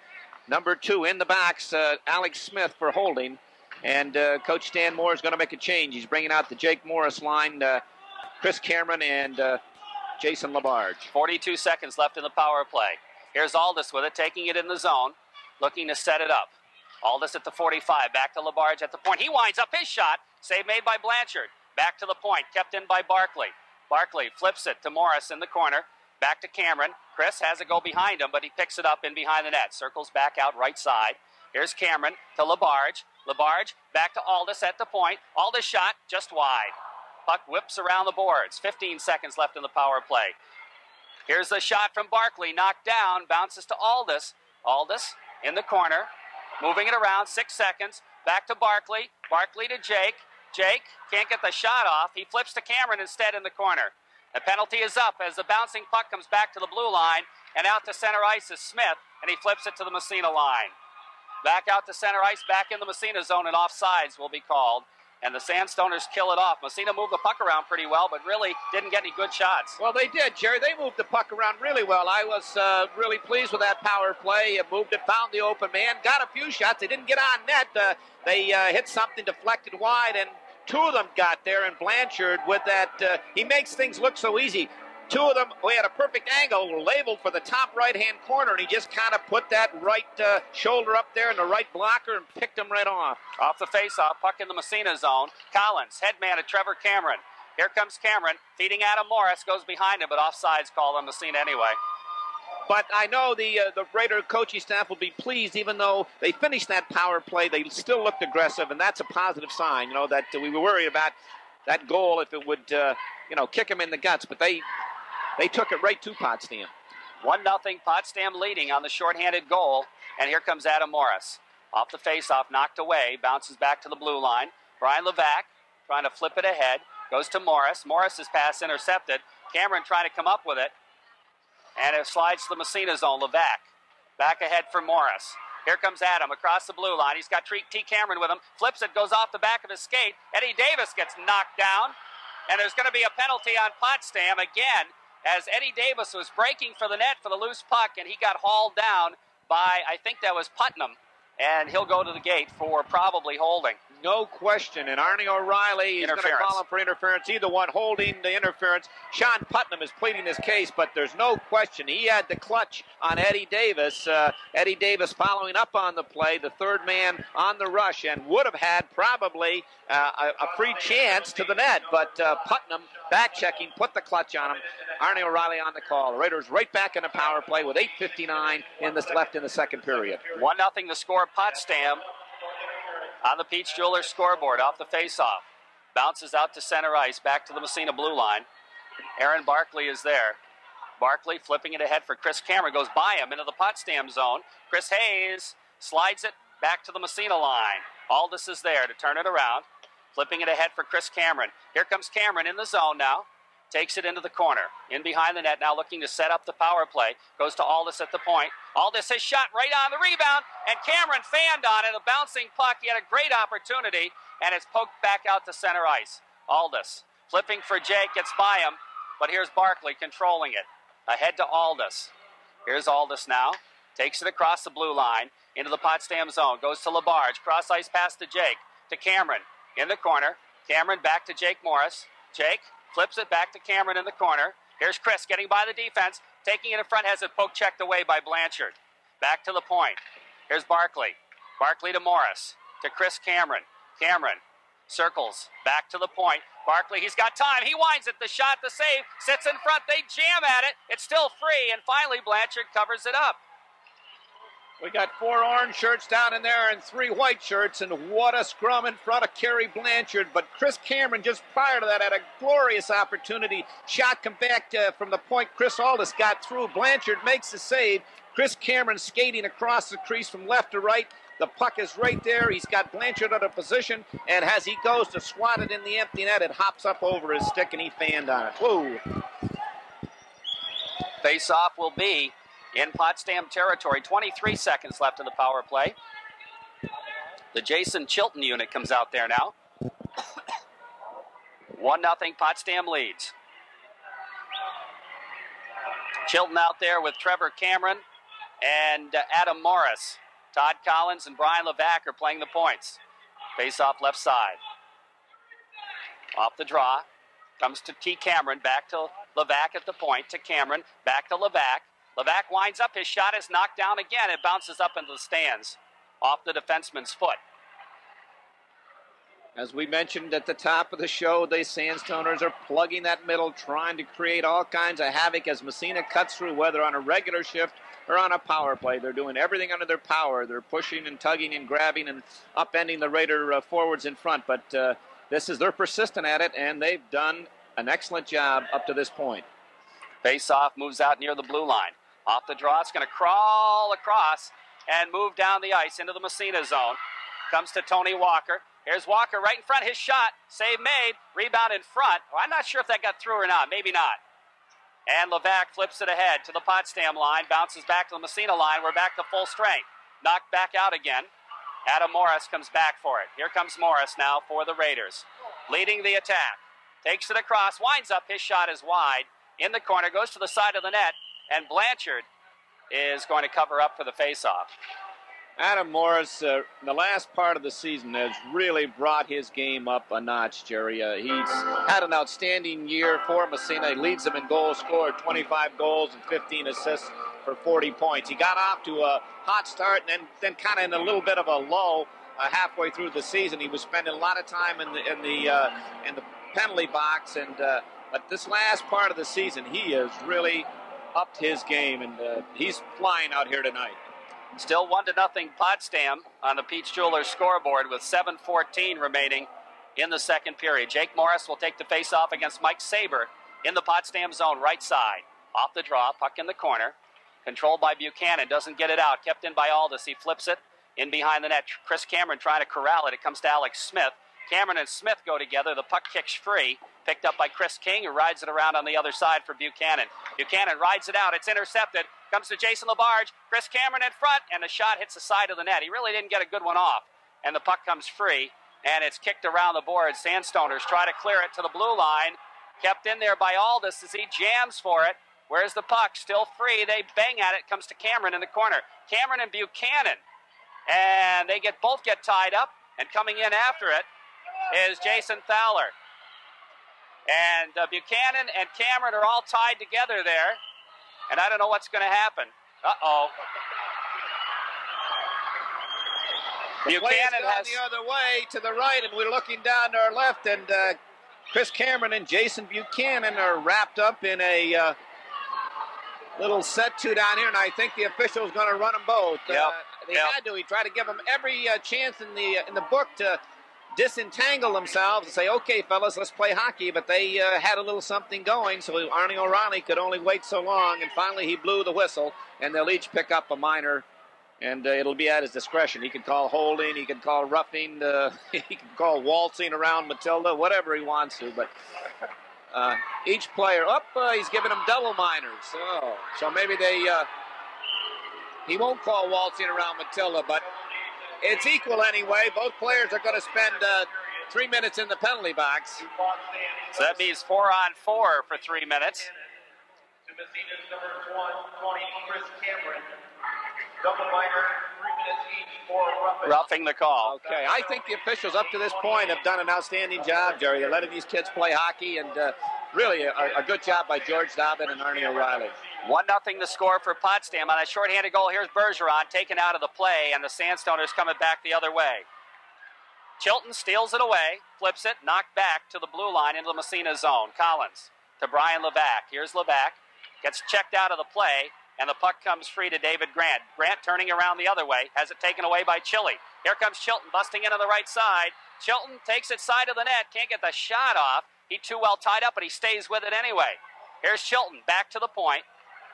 Number 2 in the backs, Alex Smith for holding. And Coach Stan Moore is going to make a change. He's bringing out the Jake Morris line, Chris Cameron and Jason Labarge. 42 seconds left in the power play. Here's Aldis with it, taking it in the zone, looking to set it up. Aldis at the 45, back to Labarge at the point. He winds up his shot. Save made by Blanchard. Back to the point, kept in by Barkley. Barkley flips it to Morris in the corner. Back to Cameron. Chris has it go behind him, but he picks it up in behind the net. Circles back out right side. Here's Cameron to Labarge. Labarge back to Aldis at the point. Aldis shot just wide. Puck whips around the boards. 15 seconds left in the power play. Here's the shot from Barkley. Knocked down. Bounces to Aldis. Aldis in the corner. Moving it around. 6 seconds. Back to Barkley. Barkley to Jake. Jake can't get the shot off. He flips to Cameron instead in the corner. The penalty is up as the bouncing puck comes back to the blue line, and out to center ice is Smith, and he flips it to the Massena line. Back out to center ice, back in the Massena zone, and offsides will be called. And the Sandstoners kill it off. Massena moved the puck around pretty well, but really didn't get any good shots. Well, they did, Jerry. They moved the puck around really well. I was really pleased with that power play. It moved it, found the open man, got a few shots. They didn't get on net. They hit something deflected wide, and two of them got there. And Blanchard, with that, he makes things look so easy. Two of them, we had a perfect angle labeled for the top right-hand corner, and he just kind of put that right shoulder up there in the right blocker and picked him right off. Off the face-off, puck in the Massena zone. Collins, headman to Trevor Cameron. Here comes Cameron, feeding Adam Morris, goes behind him, but offside's called on Massena anyway. But I know the Raider coaching staff will be pleased, even though they finished that power play. They still looked aggressive, and that's a positive sign, you know, that we were worried about that goal if it would, kick him in the guts. But they took it right to Potsdam. 1-0 Potsdam leading on the shorthanded goal. And here comes Adam Morris. Off the faceoff, knocked away, bounces back to the blue line. Brian Levac trying to flip it ahead. Goes to Morris. Morris's pass intercepted. Cameron trying to come up with it. And it slides to the Massena zone. Levac back ahead for Morris. Here comes Adam across the blue line. He's got T. Cameron with him. Flips it, goes off the back of his skate. Eddie Davis gets knocked down. And there's going to be a penalty on Potsdam again, as Eddie Davis was breaking for the net for the loose puck, and he got hauled down by, I think that was Putnam, and he'll go to the gate for probably holding. No question. And Arnie O'Reilly is going to call him for interference. Either one holding the interference. Sean Putnam is pleading his case, but there's no question. He had the clutch on Eddie Davis. Eddie Davis following up on the play, the third man on the rush, and would have had probably a free chance to the net. But Putnam, back-checking, put the clutch on him. Arnie O'Reilly on the call. The Raiders right back in the power play with 8:59 left in the second period. 1-0 the score. Potsdam on the Peach Jewelers scoreboard off the faceoff. Bounces out to center ice, back to the Massena blue line. Aaron Barkley is there. Barkley flipping it ahead for Chris Cameron. Goes by him into the Potsdam zone. Chris Hayes slides it back to the Massena line. Aldis is there to turn it around. Flipping it ahead for Chris Cameron. Here comes Cameron in the zone now. Takes it into the corner. In behind the net now, looking to set up the power play. Goes to Aldis at the point. Aldis has shot right on the rebound, and Cameron fanned on it. A bouncing puck. He had a great opportunity, and it's poked back out to center ice. Aldis flipping for Jake, gets by him, but here's Barkley controlling it. Ahead to Aldis. Here's Aldis now. Takes it across the blue line into the Potsdam zone. Goes to Labarge. Cross ice pass to Jake. To Cameron in the corner. Cameron back to Jake Morris. Jake flips it back to Cameron in the corner. Here's Chris getting by the defense. Taking it in front, has it poke checked away by Blanchard. Back to the point. Here's Barkley. Barkley to Morris. To Chris Cameron. Cameron circles. Back to the point. Barkley, he's got time. He winds it. The shot, the save. Sits in front. They jam at it. It's still free. And finally, Blanchard covers it up. We got 4 orange shirts down in there and 3 white shirts, and what a scrum in front of Kerry Blanchard. But Chris Cameron, just prior to that, had a glorious opportunity. Shot come back from the point. Chris Aldis got through. Blanchard makes the save. Chris Cameron skating across the crease from left to right. The puck is right there. He's got Blanchard out of position, and as he goes to swat it in the empty net, it hops up over his stick, and he fanned on it. Whoa. Face-off will be in Potsdam territory. 23 seconds left in the power play. The Jason Chilton unit comes out there now. 1-0 Potsdam leads. Chilton out there with Trevor Cameron and Adam Morris. Todd Collins and Brian Levac are playing the points. Face-off left side. Off the draw. Comes to T. Cameron. Back to Levac at the point. To Cameron. Back to Levac. Levac winds up. His shot is knocked down again. It bounces up into the stands off the defenseman's foot. As we mentioned at the top of the show, the Sandstoners are plugging that middle, trying to create all kinds of havoc as Massena cuts through, whether on a regular shift or on a power play. They're doing everything under their power. They're pushing and tugging and grabbing and upending the Raider forwards in front. But they're persistent at it, and they've done an excellent job up to this point. Face-off moves out near the blue line. Off the draw, it's going to crawl across and move down the ice into the Massena zone. Comes to Tony Walker. Here's Walker right in front. His shot. Save made. Rebound in front. Well, I'm not sure if that got through or not. Maybe not. And Levac flips it ahead to the Potsdam line. Bounces back to the Massena line. We're back to full strength. Knocked back out again. Adam Morris comes back for it. Here comes Morris now for the Raiders. Leading the attack. Takes it across. Winds up. His shot is wide. In the corner. Goes to the side of the net. And Blanchard is going to cover up for the faceoff. Adam Morris, in the last part of the season, has really brought his game up a notch, Jerry. He's had an outstanding year for Massena. He leads them in goals scored, 25 goals and 15 assists for 40 points. He got off to a hot start and then kind of in a little bit of a lull halfway through the season. He was spending a lot of time in the penalty box, but this last part of the season, he has really upped his game, and he's flying out here tonight. Still 1-0 Potsdam on the Peach Jewelers scoreboard with 7:14 remaining in the second period. Jake Morris will take the face-off against Mike Saber in the Potsdam zone, right side. Off the draw, puck in the corner. Controlled by Buchanan, doesn't get it out. Kept in by Aldis, he flips it in behind the net. Chris Cameron trying to corral it. It comes to Alex Smith. Cameron and Smith go together. The puck kicks free. Picked up by Chris King, who rides it around on the other side for Buchanan. Buchanan rides it out. It's intercepted. Comes to Jason Labarge. Chris Cameron in front, and the shot hits the side of the net. He really didn't get a good one off. And the puck comes free, and it's kicked around the board. Sandstoners try to clear it to the blue line. Kept in there by Aldis as he jams for it. Where's the puck? Still free. They bang at it. Comes to Cameron in the corner. Cameron and Buchanan. And they both get tied up. And coming in after it is Jason Fowler. And Buchanan and Cameron are all tied together there. And I don't know what's going to happen. Uh-oh. Buchanan has the other way to the right, and we're looking down to our left, and Chris Cameron and Jason Buchanan are wrapped up in a little set-to down here, and I think the official's going to run them both. They had to. He tried to give them every chance in the book to disentangle themselves and say, okay, fellas, let's play hockey, but they had a little something going, so Arnie O'Reilly could only wait so long, and finally he blew the whistle, and they'll each pick up a minor, and it'll be at his discretion. He can call holding, he can call roughing, he can call waltzing around Matilda, whatever he wants to, but each player, he's giving them double minors, so maybe he won't call waltzing around Matilda, but it's equal anyway. Both players are going to spend 3 minutes in the penalty box. So that means 4-on-4 for 3 minutes. To Massena's number 20, Chris Cameron. Double minor, 3 minutes each for roughing the call. Okay, I think the officials up to this point have done an outstanding job, Jerry. They're letting these kids play hockey, and really a good job by George Dobbin and Arnie O'Reilly. 1-0 the score for Potsdam. On a shorthanded goal, here's Bergeron taken out of the play, and the Sandstoners coming back the other way. Chilton steals it away, flips it, knocked back to the blue line into the Massena zone. Collins to Brian Levac. Here's Levac. Gets checked out of the play, and the puck comes free to David Grant. Grant turning around the other way, has it taken away by Chili. Here comes Chilton busting in on the right side. Chilton takes it side of the net, can't get the shot off. He's too well tied up, but he stays with it anyway. Here's Chilton, back to the point.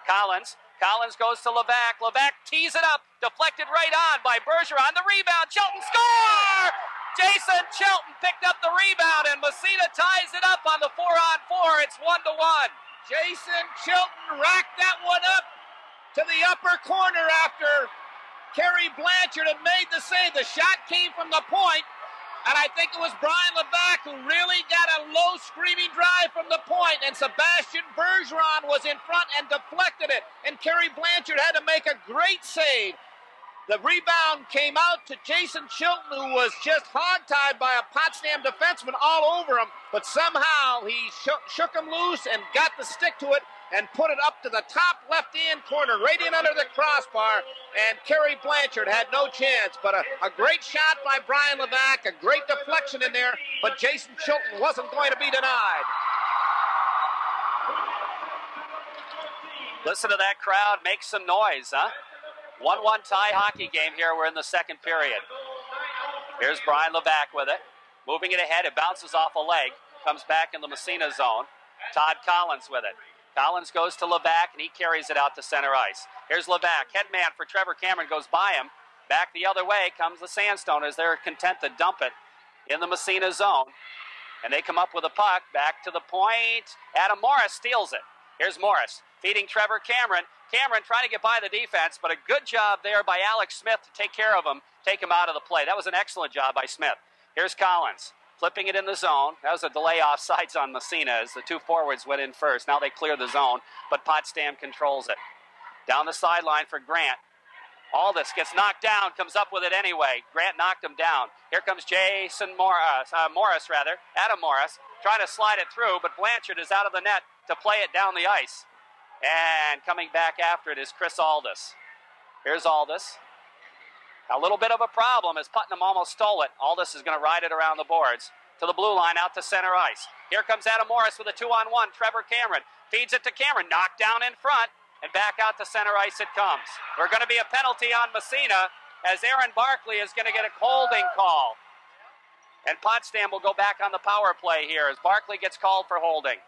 Collins goes to Levac. Levac tees it up, deflected right on by Bergeron. The rebound, Chilton score! Jason Chilton picked up the rebound, and Massena ties it up on the 4-on-4. It's 1-1. Jason Chilton racked that one up to the upper corner after Kerry Blanchard had made the save. The shot came from the point, and I think it was Brian Levac who really got a low screaming drive from the point, and Sebastian Bergeron was in front and deflected it, and Kerry Blanchard had to make a great save. The rebound came out to Jason Chilton, who was just hog-tied by a Potsdam defenseman all over him, but somehow he shook him loose and got the stick to it and put it up to the top left-hand corner, right in under the crossbar, and Kerry Blanchard had no chance. But a great shot by Brian Levac, a great deflection in there, but Jason Chilton wasn't going to be denied. Listen to that crowd make some noise, huh? 1-1 tie hockey game here. We're in the second period. Here's Brian Levac with it. Moving it ahead. It bounces off a leg. Comes back in the Massena zone. Todd Collins with it. Collins goes to Levac, and he carries it out to center ice. Here's Levac. Headman for Trevor Cameron goes by him. Back the other way comes the Sandstone as they're content to dump it in the Massena zone. And they come up with a puck. Back to the point. Adam Morris steals it. Here's Morris feeding Trevor Cameron. Cameron trying to get by the defense, but a good job there by Alex Smith to take care of him, take him out of the play. That was an excellent job by Smith. Here's Collins, flipping it in the zone. That was a delay offsides on Massena as the two forwards went in first. Now they clear the zone, but Potsdam controls it. Down the sideline for Grant. Aldis gets knocked down, comes up with it anyway. Grant knocked him down. Here comes Adam Morris, trying to slide it through, but Blanchard is out of the net to play it down the ice. And coming back after it is Chris Aldis. Here's Aldis. A little bit of a problem as Putnam almost stole it. Aldis is going to ride it around the boards to the blue line out to center ice. Here comes Adam Morris with a 2-on-1. Trevor Cameron feeds it to Cameron. Knocked down in front and back out to center ice it comes. We're going to be a penalty on Massena as Aaron Barkley is going to get a holding call. And Potsdam will go back on the power play here as Barkley gets called for holding.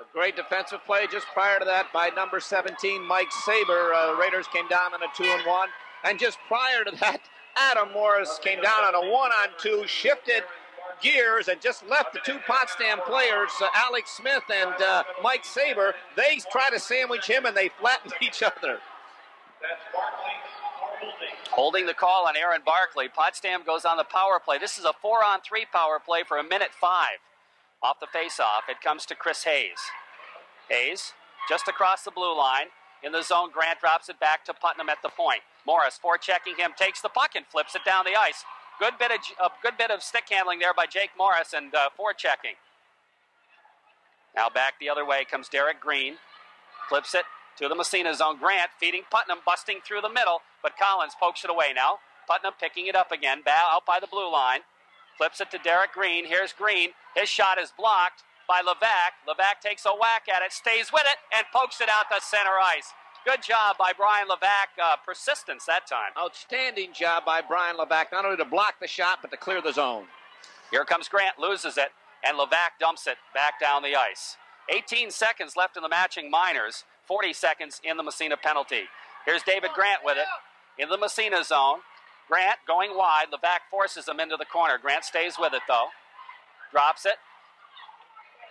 A great defensive play just prior to that by number 17, Mike Saber. Raiders came down on a 2-on-1. And just prior to that, Adam Morris came down on a 1-on-2, shifted gears, and just left the two Potsdam players, Alex Smith and Mike Saber. They tried to sandwich him, and they flattened each other. That's Barkley Holding the call on Aaron Barkley. Potsdam goes on the power play. This is a 4-on-3 power play for 1:05. Off the face-off, it comes to Chris Hayes. Hayes, just across the blue line. In the zone, Grant drops it back to Putnam at the point. Morris, forechecking him, takes the puck and flips it down the ice. Good bit of stick handling there by Jake Morris and forechecking. Now back the other way comes Derek Green. Flips it to the Massena zone. Grant feeding Putnam, busting through the middle, but Collins pokes it away now. Putnam picking it up again, out by the blue line. Flips it to Derek Green. Here's Green. His shot is blocked by Levac. Levac takes a whack at it, stays with it, and pokes it out to center ice. Good job by Brian Levac. Persistence that time. Outstanding job by Brian Levac, not only to block the shot, but to clear the zone. Here comes Grant, loses it, and Levac dumps it back down the ice. 18 seconds left in the matching minors. 40 seconds in the Massena penalty. Here's David Grant with it in the Massena zone. Grant going wide. Levac forces him into the corner. Grant stays with it, though. Drops it.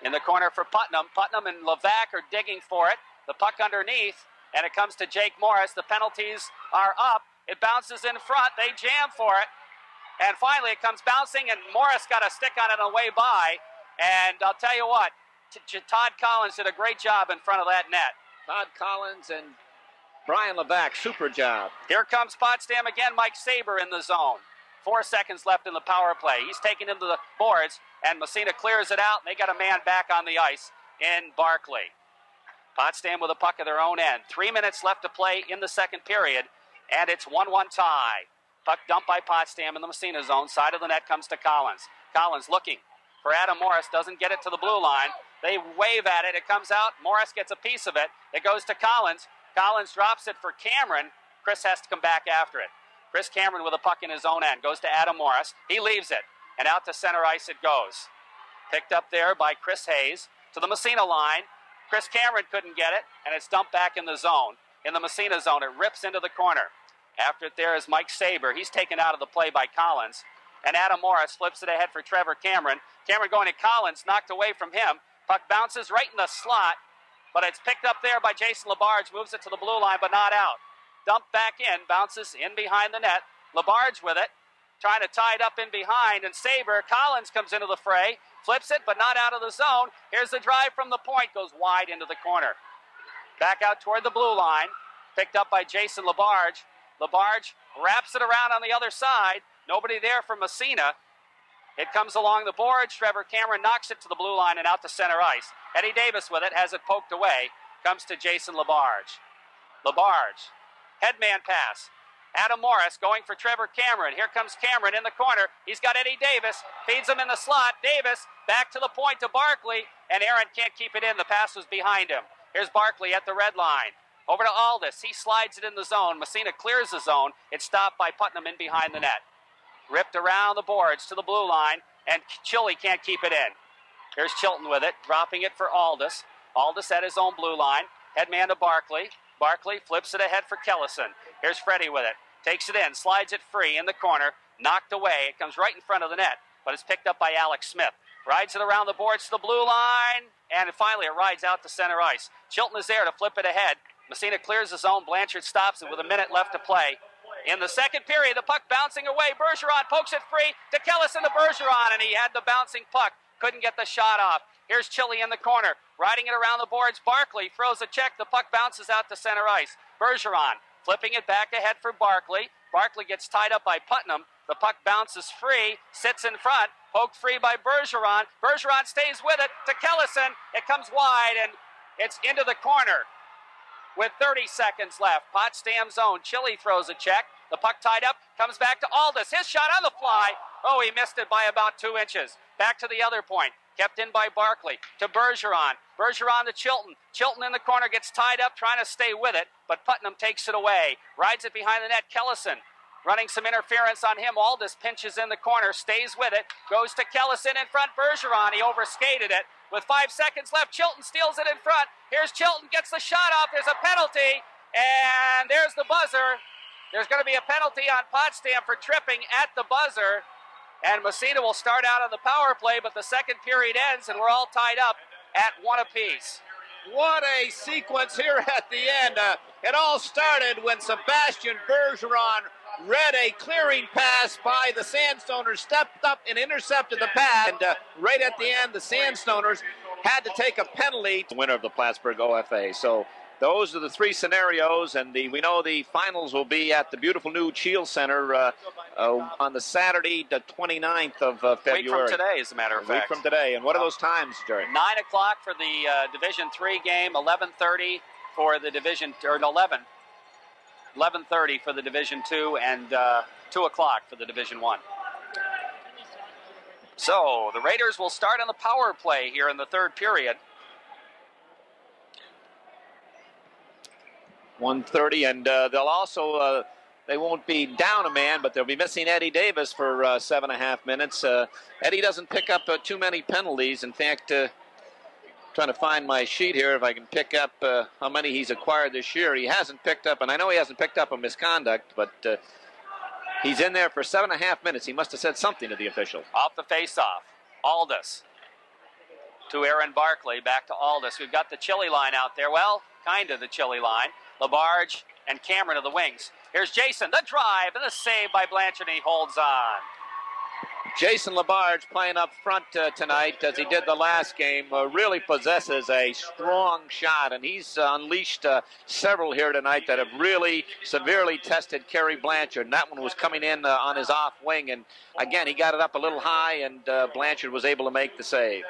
In the corner for Putnam. Putnam and Levac are digging for it. The puck underneath, and it comes to Jake Morris. The penalties are up. It bounces in front. They jam for it. And finally, it comes bouncing, and Morris got a stick on it on the way by. And I'll tell you what, Todd Collins did a great job in front of that net. Todd Collins and Brian Levac, super job. Here comes Potsdam again. Mike Saber in the zone. 4 seconds left in the power play. He's taken into the boards, and Massena clears it out, and they got a man back on the ice in Barkley. Potsdam with a puck of their own end. 3 minutes left to play in the second period, and it's 1-1 tie. Puck dumped by Potsdam in the Massena zone. Side of the net comes to Collins. Collins looking for Adam Morris. Doesn't get it to the blue line. They wave at it. It comes out. Morris gets a piece of it. It goes to Collins. Collins drops it for Cameron. Chris has to come back after it. Chris Cameron with a puck in his own end. Goes to Adam Morris. He leaves it. And out to center ice it goes. Picked up there by Chris Hayes. To the Massena line. Chris Cameron couldn't get it. And it's dumped back in the zone. In the Massena zone. It rips into the corner. After it there is Mike Saber. He's taken out of the play by Collins. And Adam Morris flips it ahead for Trevor Cameron. Cameron going to Collins. Knocked away from him. Puck bounces right in the slot. But it's picked up there by Jason Labarge. Moves it to the blue line, but not out. Dumped back in. Bounces in behind the net. Labarge with it. Trying to tie it up in behind. And Saber. Collins comes into the fray. Flips it, but not out of the zone. Here's the drive from the point. Goes wide into the corner. Back out toward the blue line. Picked up by Jason Labarge. Labarge wraps it around on the other side. Nobody there for Massena. It comes along the boards. Trevor Cameron knocks it to the blue line and out to center ice. Eddie Davis with it, has it poked away. comes to Jason LaBarge. LaBarge, headman pass. Adam Morris going for Trevor Cameron. Here comes Cameron in the corner. He's got Eddie Davis. Feeds him in the slot. Davis back to the point to Barkley. And Aaron can't keep it in. The pass was behind him. Here's Barkley at the red line. Over to Aldis. He slides it in the zone. Massena clears the zone. It's stopped by Putnam in behind the net. Ripped around the boards to the blue line. And Chili can't keep it in. Here's Chilton with it. Dropping it for Aldis. Aldis at his own blue line. Headman to Barkley. Barkley flips it ahead for Kellison. Here's Freddie with it. Takes it in, slides it free in the corner, knocked away. It comes right in front of the net, but it's picked up by Alex Smith. Rides it around the boards to the blue line, and finally it rides out to center ice. Chilton is there to flip it ahead. Massena clears the zone. Blanchard stops it with a minute left to play. In the second period, the puck bouncing away. Bergeron pokes it free to Kellison to Bergeron, and he had the bouncing puck. Couldn't get the shot off. Here's Chili in the corner, riding it around the boards. Barkley throws a check. The puck bounces out to center ice. Bergeron flipping it back ahead for Barkley. Barkley gets tied up by Putnam. The puck bounces free, sits in front, poked free by Bergeron. Bergeron stays with it to Kellison. It comes wide, and it's into the corner with 30 seconds left. Potsdam zone. Chili throws a check. The puck tied up, comes back to Aldis. His shot on the fly. Oh, he missed it by about 2 inches. Back to the other point. Kept in by Barkley to Bergeron. Bergeron to Chilton. Chilton in the corner gets tied up, trying to stay with it, but Putnam takes it away. Rides it behind the net. Kellison running some interference on him. Aldis pinches in the corner, stays with it, goes to Kellison in front. Bergeron, he overskated it. With 5 seconds left, Chilton steals it in front. Here's Chilton, gets the shot off. There's a penalty, and there's the buzzer. There's going to be a penalty on Potsdam for tripping at the buzzer. And Massena will start out on the power play, but the second period ends, and we're all tied up at 1 apiece. What a sequence here at the end. It all started when Sebastian Bergeron read a clearing pass by the Sandstoners, stepped up and intercepted the pass, and right at the end, the Sandstoners had to take a penalty. The winner of the Plattsburgh OFA. So those are the three scenarios, and we know the finals will be at the beautiful new Cheel Center on the Saturday, the 29th of February. Week from today, as a matter of fact. A week from today. And what are those times, Jerry? 9 o'clock for the Division III game, 11:30 for the Division, or 11:30 for the Division II, and 2 o'clock for the Division I. So the Raiders will start on the power play here in the third period. 1:30, and they'll also, they won't be down a man, but they'll be missing Eddie Davis for 7.5 minutes. Eddie doesn't pick up too many penalties. In fact, trying to find my sheet here if I can pick up how many he's acquired this year. He hasn't picked up, and I know he hasn't picked up a misconduct, but he's in there for 7.5 minutes. He must have said something to the official. Off the face-off, Aldis to Aaron Barkley, back to Aldis. We've got the Chili line out there. Well, kind of the Chili line. LaBarge and Cameron of the wings. Here's Jason, the drive, and the save by Blanchard, and he holds on. Jason LaBarge playing up front tonight, as he did the last game, really possesses a strong shot, and he's unleashed several here tonight that have really severely tested Kerry Blanchard, and that one was coming in on his off wing, and again, he got it up a little high, and Blanchard was able to make the save.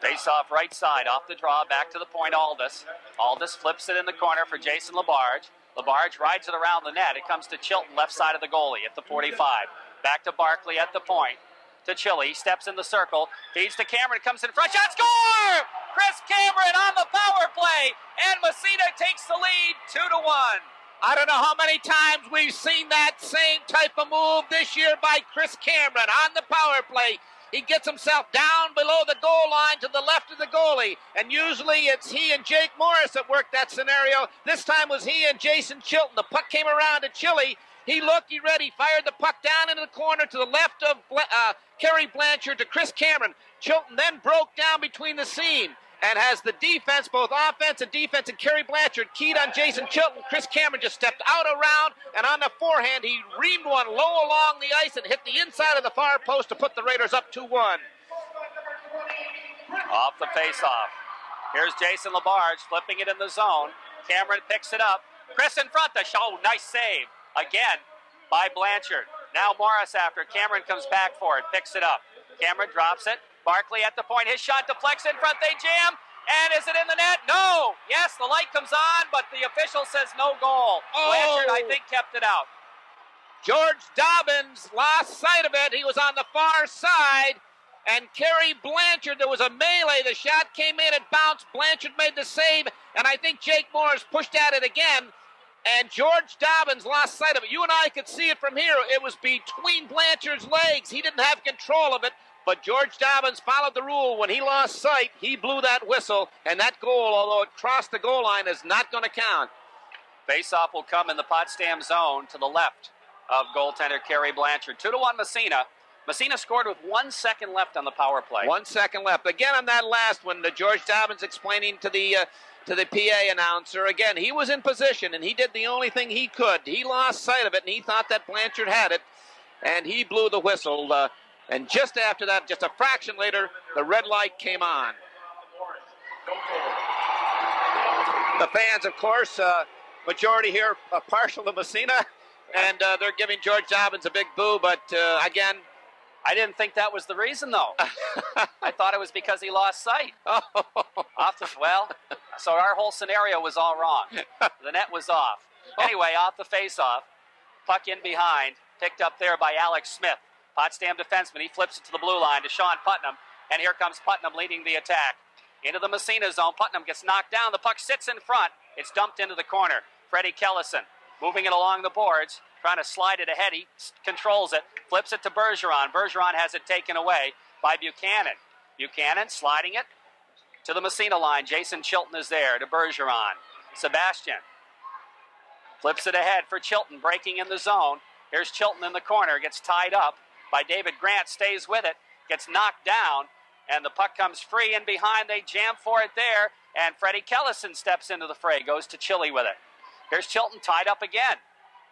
Face off right side, off the draw, back to the point, Aldis. Aldis flips it in the corner for Jason LaBarge. LaBarge rides it around the net. It comes to Chilton, left side of the goalie at the 45. Back to Barkley at the point. To Chili, steps in the circle, feeds to Cameron, comes in front, shot, score! Chris Cameron on the power play, and Massena takes the lead 2-1. I don't know how many times we've seen that same type of move this year by Chris Cameron on the power play. He gets himself down below the goal line to the left of the goalie, and usually it's he and Jake Morris that work that scenario. This time was he and Jason Chilton. The puck came around to Chili. He looked, he read, he fired the puck down into the corner to the left of Kerry Blanchard to Chris Cameron. Chilton then broke down between the seam and has the defense, both offense and defense, and Kerry Blanchard keyed on Jason Chilton. Chris Cameron just stepped out around, and on the forehand, he reamed one low along the ice and hit the inside of the far post to put the Raiders up 2-1. Off the face-off. Here's Jason LaBarge flipping it in the zone. Cameron picks it up. Chris in front. Oh, nice save. Again by Blanchard. Now Morris after. Cameron comes back for it. Picks it up. Cameron drops it. Barkley at the point. His shot deflects in front. They jam. And is it in the net? No. Yes, the light comes on, but the official says no goal. Blanchard, I think, kept it out. George Dobbins lost sight of it. He was on the far side. And Kerry Blanchard, there was a melee. The shot came in, it bounced. Blanchard made the save. And I think Jake Morris pushed at it again. And George Dobbins lost sight of it. You and I could see it from here. It was between Blanchard's legs. He didn't have control of it. But George Dobbins followed the rule. When he lost sight, he blew that whistle. And that goal, although it crossed the goal line, is not going to count. Faceoff will come in the Potsdam zone to the left of goaltender Kerry Blanchard. 2-1 Massena. Massena scored with 1 second left on the power play. 1 second left. Again on that last one, George Dobbins explaining to the PA announcer. Again, he was in position, and he did the only thing he could. He lost sight of it, and he thought that Blanchard had it, and he blew the whistle. And just after that, just a fraction later, the red light came on. The fans, of course, majority here partial to Massena, and they're giving George Dobbins a big boo, but again, I didn't think that was the reason, though. I thought it was because he lost sight. So our whole scenario was all wrong. The net was off. Anyway, off the face-off. Puck in behind, picked up there by Alex Smith. Potsdam defenseman, he flips it to the blue line to Sean Putnam, and here comes Putnam leading the attack. Into the Massena zone, Putnam gets knocked down. The puck sits in front. It's dumped into the corner. Freddie Kellison moving it along the boards, trying to slide it ahead. He controls it, flips it to Bergeron. Bergeron has it taken away by Buchanan. Buchanan sliding it to the Massena line. Jason Chilton is there to Bergeron. Sebastian flips it ahead for Chilton, breaking in the zone. Here's Chilton in the corner, gets tied up by David Grant, stays with it, gets knocked down, and the puck comes free in behind. They jam for it there, and Freddie Kellison steps into the fray, goes to Chile with it. Here's Chilton tied up again.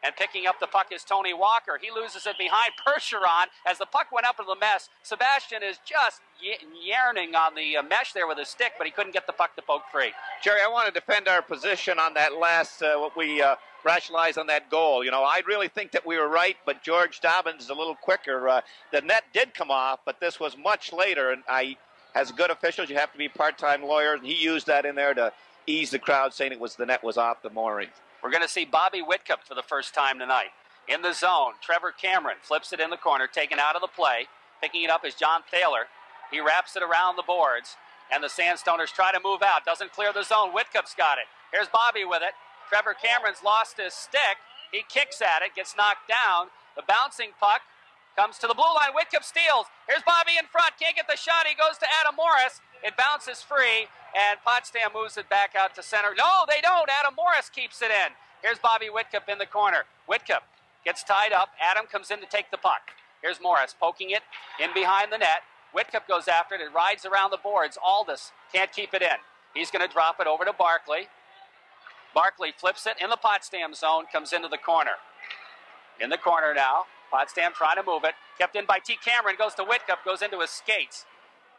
And picking up the puck is Tony Walker. He loses it behind Bergeron as the puck went up into the mesh. Sebastian is just yearning on the mesh there with his stick, but he couldn't get the puck to poke free. Jerry, I want to defend our position on that last, what we rationalized on that goal. You know, I really think that we were right, but George Dobbins is a little quicker. The net did come off, but this was much later, and as good officials, you have to be part-time lawyers, and he used that in there to ease the crowd, saying the net was off the mooring. We're going to see Bobby Whitcup for the first time tonight. In the zone, Trevor Cameron flips it in the corner, taken out of the play. Picking it up is John Thaler. He wraps it around the boards, and the Sandstoners try to move out. Doesn't clear the zone. Whitcup's got it. Here's Bobby with it. Trevor Cameron's lost his stick. He kicks at it, gets knocked down. The bouncing puck comes to the blue line. Whitcup steals. Here's Bobby in front. Can't get the shot. He goes to Adam Morris. It bounces free, and Potsdam moves it back out to center. No, they don't. Adam Morris keeps it in. Here's Bobby Whitcup in the corner. Whitcup gets tied up. Adam comes in to take the puck. Here's Morris poking it in behind the net. Whitcup goes after it. It rides around the boards. Aldis can't keep it in. He's going to drop it over to Barkley. Barkley flips it in the Potsdam zone, comes into the corner. In the corner now. Potsdam trying to move it. Kept in by T. Cameron. Goes to Whitcup. Goes into his skates.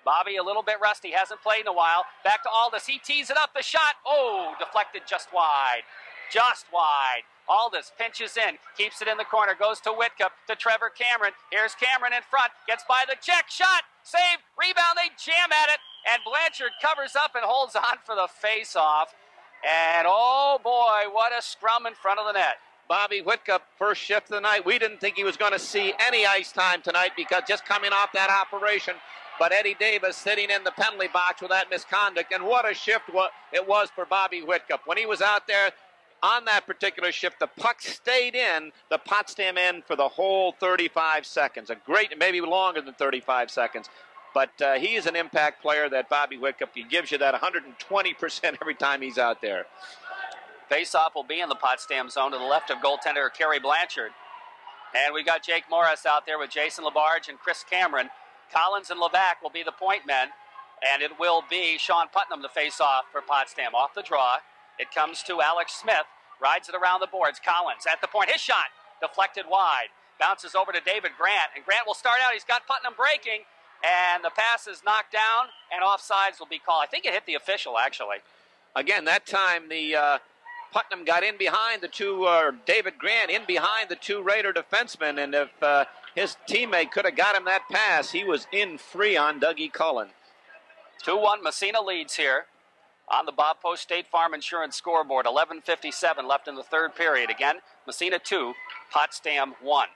Bobby a little bit rusty. Hasn't played in a while. Back to Aldis. He tees it up. The shot. Oh, deflected just wide. Just wide. Aldis pinches in, keeps it in the corner, goes to Whitcup, to Trevor Cameron. Here's Cameron in front, gets by the check, shot, save, rebound, they jam at it, and Blanchard covers up and holds on for the face-off. And oh boy, what a scrum in front of the net. Bobby Whitcup, first shift of the night. We didn't think he was going to see any ice time tonight because just coming off that operation. But Eddie Davis sitting in the penalty box with that misconduct. And what a shift it was for Bobby Whitcup. When he was out there, on that particular shift, the puck stayed in the Potsdam end for the whole 35 seconds. A great, maybe longer than 35 seconds. But he is an impact player, that Bobby Whitcup. He gives you that 120% every time he's out there. Faceoff will be in the Potsdam zone to the left of goaltender Kerry Blanchard. And we got Jake Morris out there with Jason Labarge and Chris Cameron. Collins and Levac will be the point men. And it will be Sean Putnam the faceoff for Potsdam. Off the draw. It comes to Alex Smith, rides it around the boards. Collins at the point, his shot deflected wide. Bounces over to David Grant, and Grant will start out. He's got Putnam breaking, and the pass is knocked down, and offsides will be called. I think it hit the official, actually. Again, that time the Putnam got in behind the two, David Grant in behind the two Raider defensemen, and if his teammate could have got him that pass, he was in free on Dougie Cullen. 2-1, Massena leads here. on the Bob Post State Farm Insurance scoreboard. 11:57 left in the third period. Again, Massena 2, Potsdam 1.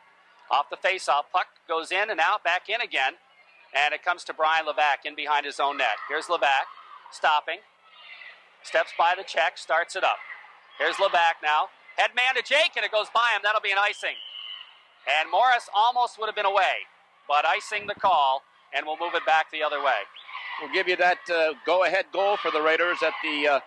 Off the faceoff, puck goes in and out, back in again, and it comes to Brian Levac in behind his own net. Here's Levac, stopping, steps by the check, starts it up. Here's Levac now, head man to Jake, and it goes by him. That'll be an icing. And Morris almost would have been away, but icing the call, and we'll move it back the other way. We'll give you that go-ahead goal for the Raiders at the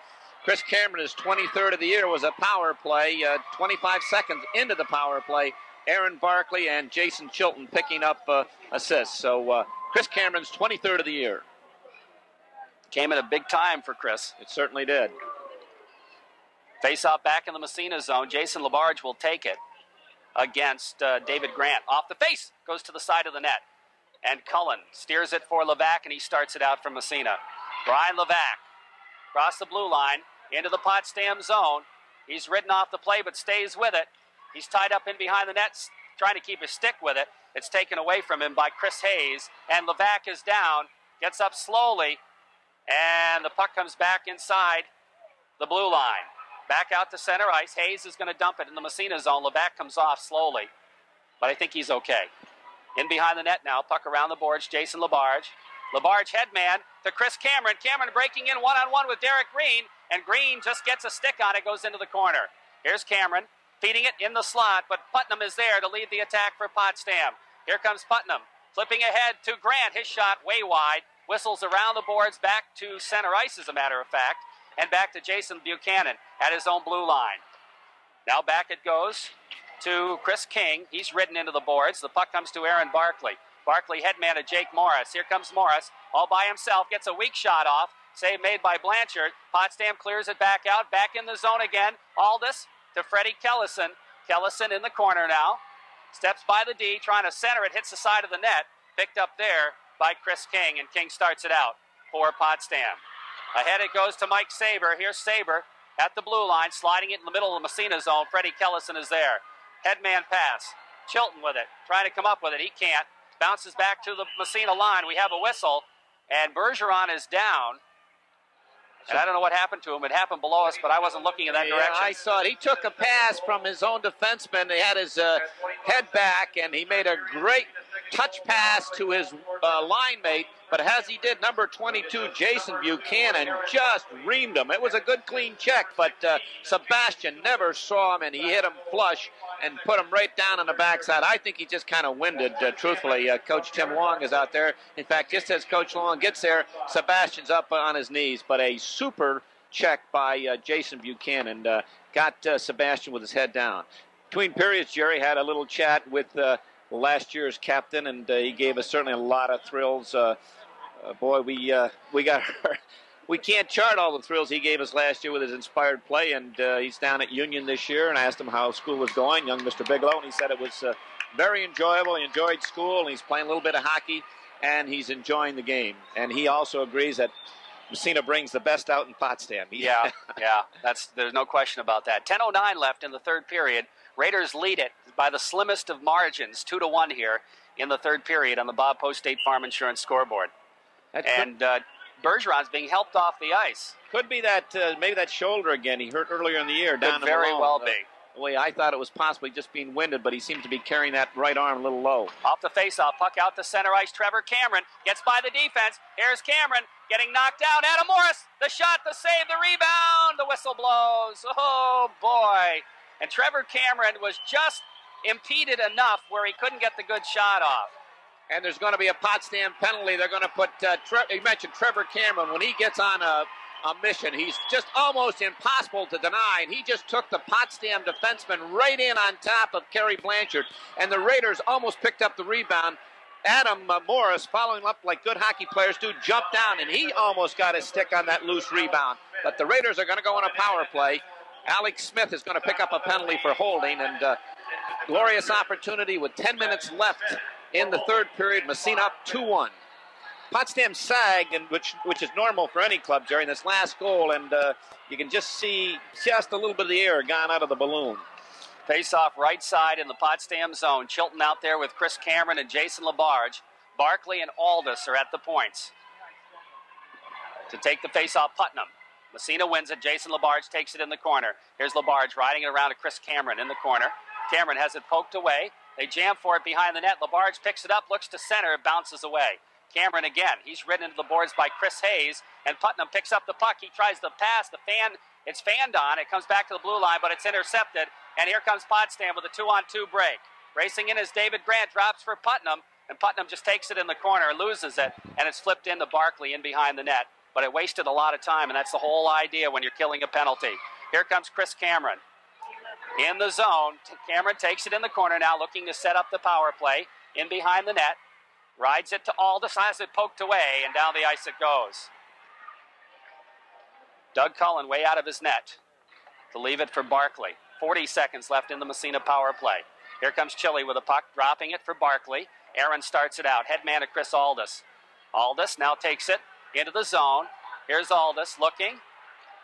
Chris Cameron, his 23rd of the year, was a power play. 25 seconds into the power play, Aaron Barkley and Jason Chilton picking up assists. So Chris Cameron's 23rd of the year. Came at a big time for Chris. It certainly did. Face-off back in the Massena zone. Jason Labarge will take it against David Grant. Off the face, goes to the side of the net. And Cullen steers it for Levac, and he starts it out from Massena. Brian Levac across the blue line into the Potsdam zone. He's ridden off the play but stays with it. He's tied up in behind the net, trying to keep his stick with it. It's taken away from him by Chris Hayes, and Levac is down, gets up slowly, and the puck comes back inside the blue line. Back out to center ice. Hayes is going to dump it in the Massena zone. Levac comes off slowly, but I think he's okay. In behind the net now, puck around the boards, Jason Labarge. Labarge headman to Chris Cameron. Cameron breaking in one-on-one with Derek Green, and Green just gets a stick on it, goes into the corner. Here's Cameron, feeding it in the slot, but Putnam is there to lead the attack for Potsdam. Here comes Putnam, flipping ahead to Grant. His shot way wide, whistles around the boards, back to center ice, as a matter of fact, and back to Jason Buchanan at his own blue line. Now back it goes to Chris King. He's ridden into the boards. The puck comes to Aaron Barkley. Barkley headman to Jake Morris. Here comes Morris, all by himself, gets a weak shot off. Save made by Blanchard. Potsdam clears it back out, back in the zone again. Aldis to Freddie Kellison. Kellison in the corner now. Steps by the D, trying to center it, hits the side of the net. Picked up there by Chris King, and King starts it out for Potsdam. Ahead it goes to Mike Saber. Here's Saber at the blue line, sliding it in the middle of the Massena zone. Freddie Kellison is there. Headman pass. Chilton with it, trying to come up with it. He can't. Bounces back to the Massena line. We have a whistle, and Bergeron is down. And I don't know what happened to him. It happened below us, but I wasn't looking in that direction. I saw it. He took a pass from his own defenseman. He had his head back, and he made a great touch pass to his line mate. But as he did, number 22, Jason Buchanan, just reamed him. It was a good, clean check, but Sebastian never saw him, and he hit him flush and put him right down on the backside. I think he just kind of winded, truthfully. Coach Tim Long is out there. In fact, just as Coach Long gets there, Sebastian's up on his knees. But a super check by Jason Buchanan got Sebastian with his head down. Between periods, Jerry had a little chat with last year's captain, and he gave us certainly a lot of thrills. Boy, we got we can't chart all the thrills he gave us last year with his inspired play, and he's down at Union this year, and I asked him how school was going, young Mr. Bigelow, and he said it was very enjoyable. He enjoyed school, and he's playing a little bit of hockey, and he's enjoying the game. And he also agrees that Massena brings the best out in Potsdam. Yeah, there's no question about that. 10:09 left in the third period. Raiders lead it by the slimmest of margins, 2-1 here in the third period on the Bob Post State Farm Insurance scoreboard. And Bergeron's being helped off the ice. Could be that maybe that shoulder again. He hurt earlier in the year. Down Could very well be. The way I thought it was possibly just being winded, but he seems to be carrying that right arm a little low. Off the faceoff, puck out to center ice. Trevor Cameron gets by the defense. Here's Cameron getting knocked down. Adam Morris, the shot, the save, the rebound. The whistle blows. Oh, boy. And Trevor Cameron was just impeded enough where he couldn't get the good shot off. And there's going to be a Potsdam penalty. They're going to put, you mentioned Trevor Cameron. When he gets on a mission, he's just almost impossible to deny. And he just took the Potsdam defenseman right in on top of Kerry Blanchard. And the Raiders almost picked up the rebound. Adam Morris, following up like good hockey players do, jumped down, and he almost got his stick on that loose rebound. But the Raiders are going to go on a power play. Alex Smith is going to pick up a penalty for holding, and glorious opportunity with 10 minutes left in the third period. Massena up 2-1. Potsdam sagged, and which is normal for any club during this last goal, and you can just see just a little bit of the air gone out of the balloon. Face-off right side in the Potsdam zone. Chilton out there with Chris Cameron and Jason Labarge. Barkley and Aldis are at the points. To take the face-off, Putnam. Massena wins it. Jason LaBarge takes it in the corner. Here's LaBarge riding it around to Chris Cameron in the corner. Cameron has it poked away. They jam for it behind the net. LaBarge picks it up, looks to center, it bounces away. Cameron again. He's ridden into the boards by Chris Hayes, and Putnam picks up the puck. He tries to pass. It's fanned on. It comes back to the blue line, but it's intercepted. And here comes Potsdam with a 2-on-2 break. Racing in is David Grant, drops for Putnam, and Putnam just takes it in the corner, loses it, and it's flipped into Barkley in behind the net. But it wasted a lot of time, and that's the whole idea when you're killing a penalty. Here comes Chris Cameron. In the zone, Cameron takes it in the corner now, looking to set up the power play. In behind the net, rides it to Aldis, has it poked away, and down the ice it goes. Doug Cullen way out of his net to leave it for Barkley. 40 seconds left in the Massena power play. Here comes Chile with a puck, dropping it for Barkley. Aaron starts it out. Headman to Chris Aldis. Aldis now takes it into the zone. Here's Aldis looking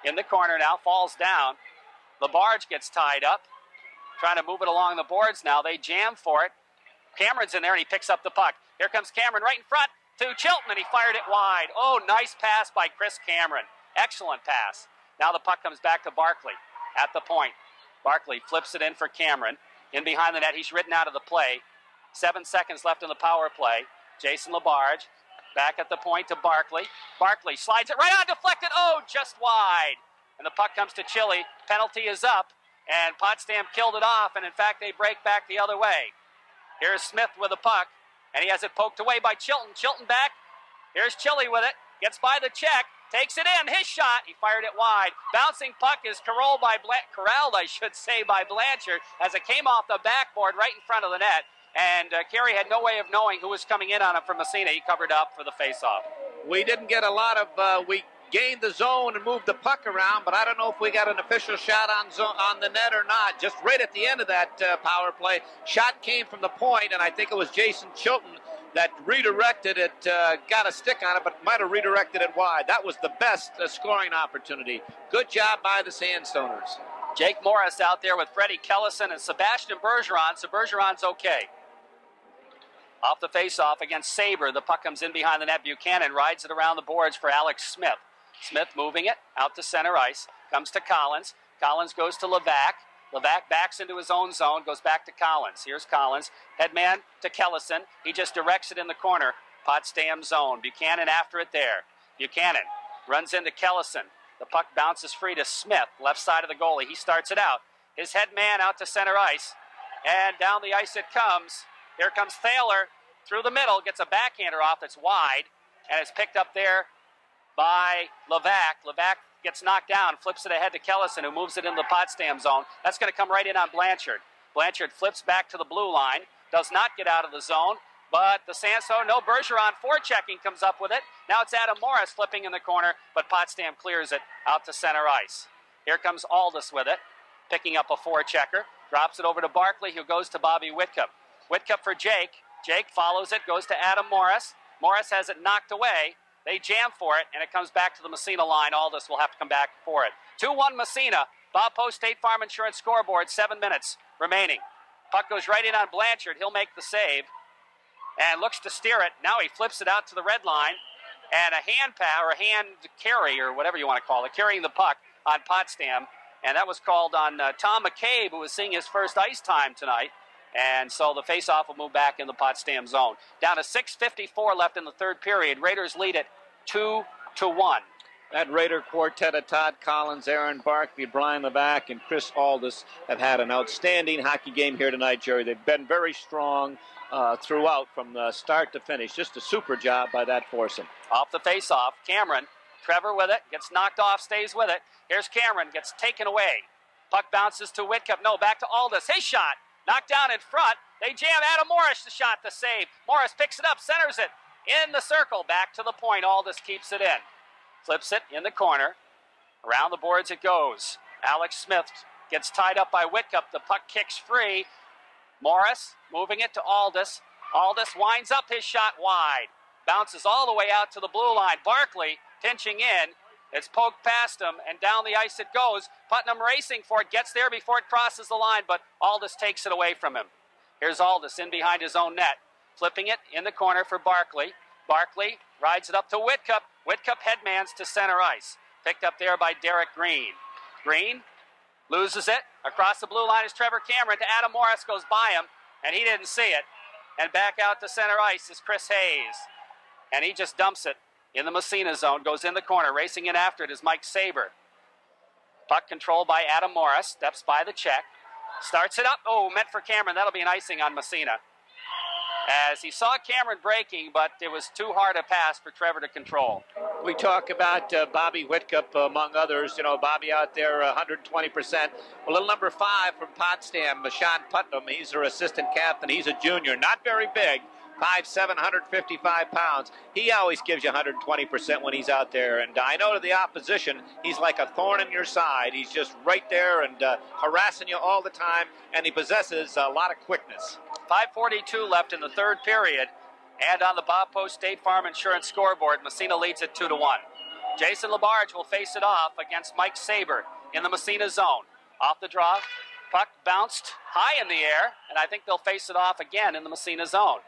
in the corner now, falls down. LaBarge gets tied up, trying to move it along the boards now. They jam for it. Cameron's in there, and he picks up the puck. Here comes Cameron right in front to Chilton, and he fired it wide. Oh, nice pass by Chris Cameron. Excellent pass. Now the puck comes back to Barkley at the point. Barkley flips it in for Cameron. In behind the net, he's ridden out of the play. 7 seconds left in the power play. Jason LaBarge back at the point to Barkley. Barkley slides it right on, deflected. Oh, just wide. And the puck comes to Chile. Penalty is up, and Potsdam killed it off, and in fact, they break back the other way. Here's Smith with the puck, and he has it poked away by Chilton. Chilton back. Here's Chile with it. Gets by the check. Takes it in. His shot. He fired it wide. Bouncing puck is corralled by Blanchard as it came off the backboard right in front of the net. And Carey had no way of knowing who was coming in on him from Massena. He covered up for the faceoff. We didn't get a lot of, we gained the zone and moved the puck around, but I don't know if we got an official shot on the net or not. Just right at the end of that power play, shot came from the point, and I think it was Jason Chilton that redirected it, got a stick on it, but might have redirected it wide. That was the best scoring opportunity. Good job by the Sandstoners. Jake Morris out there with Freddie Kellison and Sebastian Bergeron. So Bergeron's okay. Off the faceoff against Sabre. The puck comes in behind the net. Buchanan rides it around the boards for Alex Smith. Smith moving it out to center ice. Comes to Collins. Collins goes to Levac. Levac backs into his own zone. Goes back to Collins. Here's Collins. Headman to Kellison. He just directs it in the corner. Potsdam zone. Buchanan after it there. Buchanan runs into Kellison. The puck bounces free to Smith. Left side of the goalie. He starts it out. His headman out to center ice. And down the ice it comes. Here comes Thaler through the middle. Gets a backhander off that's wide. And it's picked up there by Levac. Levac gets knocked down, flips it ahead to Kellison, who moves it into the Potsdam zone. That's going to come right in on Blanchard. Blanchard flips back to the blue line, does not get out of the zone, but the Sandstone, no, Bergeron forechecking comes up with it. Now it's Adam Morris flipping in the corner, but Potsdam clears it out to center ice. Here comes Aldis with it, picking up a forechecker, drops it over to Barkley, who goes to Bobby Whitcup. Whitcup for Jake. Jake follows it, goes to Adam Morris. Morris has it knocked away. They jam for it, and it comes back to the Massena line. Aldis will have to come back for it. 2-1 Massena. Bob Post State Farm Insurance scoreboard, 7 minutes remaining. Puck goes right in on Blanchard. He'll make the save and looks to steer it. Now he flips it out to the red line, and a hand pass or a hand carry or whatever you want to call it, carrying the puck on Potsdam, and that was called on Tom McCabe, who was seeing his first ice time tonight. And so the faceoff will move back in the Potsdam zone. Down to 6:54 left in the third period. Raiders lead it 2-1. That Raider quartet of Todd Collins, Aaron Barkley, Brian Levac, and Chris Aldis have had an outstanding hockey game here tonight, Jerry. They've been very strong throughout from the start to finish. Just a super job by that foursome. Off the faceoff, Cameron. Trevor with it. Gets knocked off, stays with it. Here's Cameron. Gets taken away. Puck bounces to Whitcup. No, back to Aldis. His shot. Knocked down in front. They jam Adam Morris, the shot, the save. Morris picks it up, centers it in the circle. Back to the point. Aldis keeps it in. Flips it in the corner. Around the boards it goes. Alex Smith gets tied up by Whitcup. The puck kicks free. Morris moving it to Aldis. Aldis winds up his shot wide. Bounces all the way out to the blue line. Barkley pinching in. It's poked past him, and down the ice it goes. Putnam racing for it, gets there before it crosses the line, but Aldis takes it away from him. Here's Aldis in behind his own net, flipping it in the corner for Barkley. Barkley rides it up to Whitcup. Whitcup headmans to center ice. Picked up there by Derek Green. Green loses it. Across the blue line is Trevor Cameron to Adam Morris, goes by him, and he didn't see it. And back out to center ice is Chris Hayes. And he just dumps it in the Massena zone, goes in the corner. Racing in after it is Mike Saber. Puck controlled by Adam Morris, steps by the check. Starts it up. Oh, meant for Cameron. That'll be an icing on Massena. As he saw Cameron breaking, but it was too hard a pass for Trevor to control. We talk about Bobby Whitcup, among others. You know, Bobby out there, 120%. A little number 5 from Potsdam, Sean Putnam. He's their assistant captain. He's a junior, not very big. 5'7", 155 pounds. He always gives you 120% when he's out there. And I know to the opposition, he's like a thorn in your side. He's just right there and harassing you all the time, and he possesses a lot of quickness. 5:42 left in the third period. And on the Bob Post State Farm Insurance scoreboard, Massena leads it 2-1. Jason Labarge will face it off against Mike Saber in the Massena zone. Off the draw, puck bounced high in the air, and I think they'll face it off again in the Massena zone.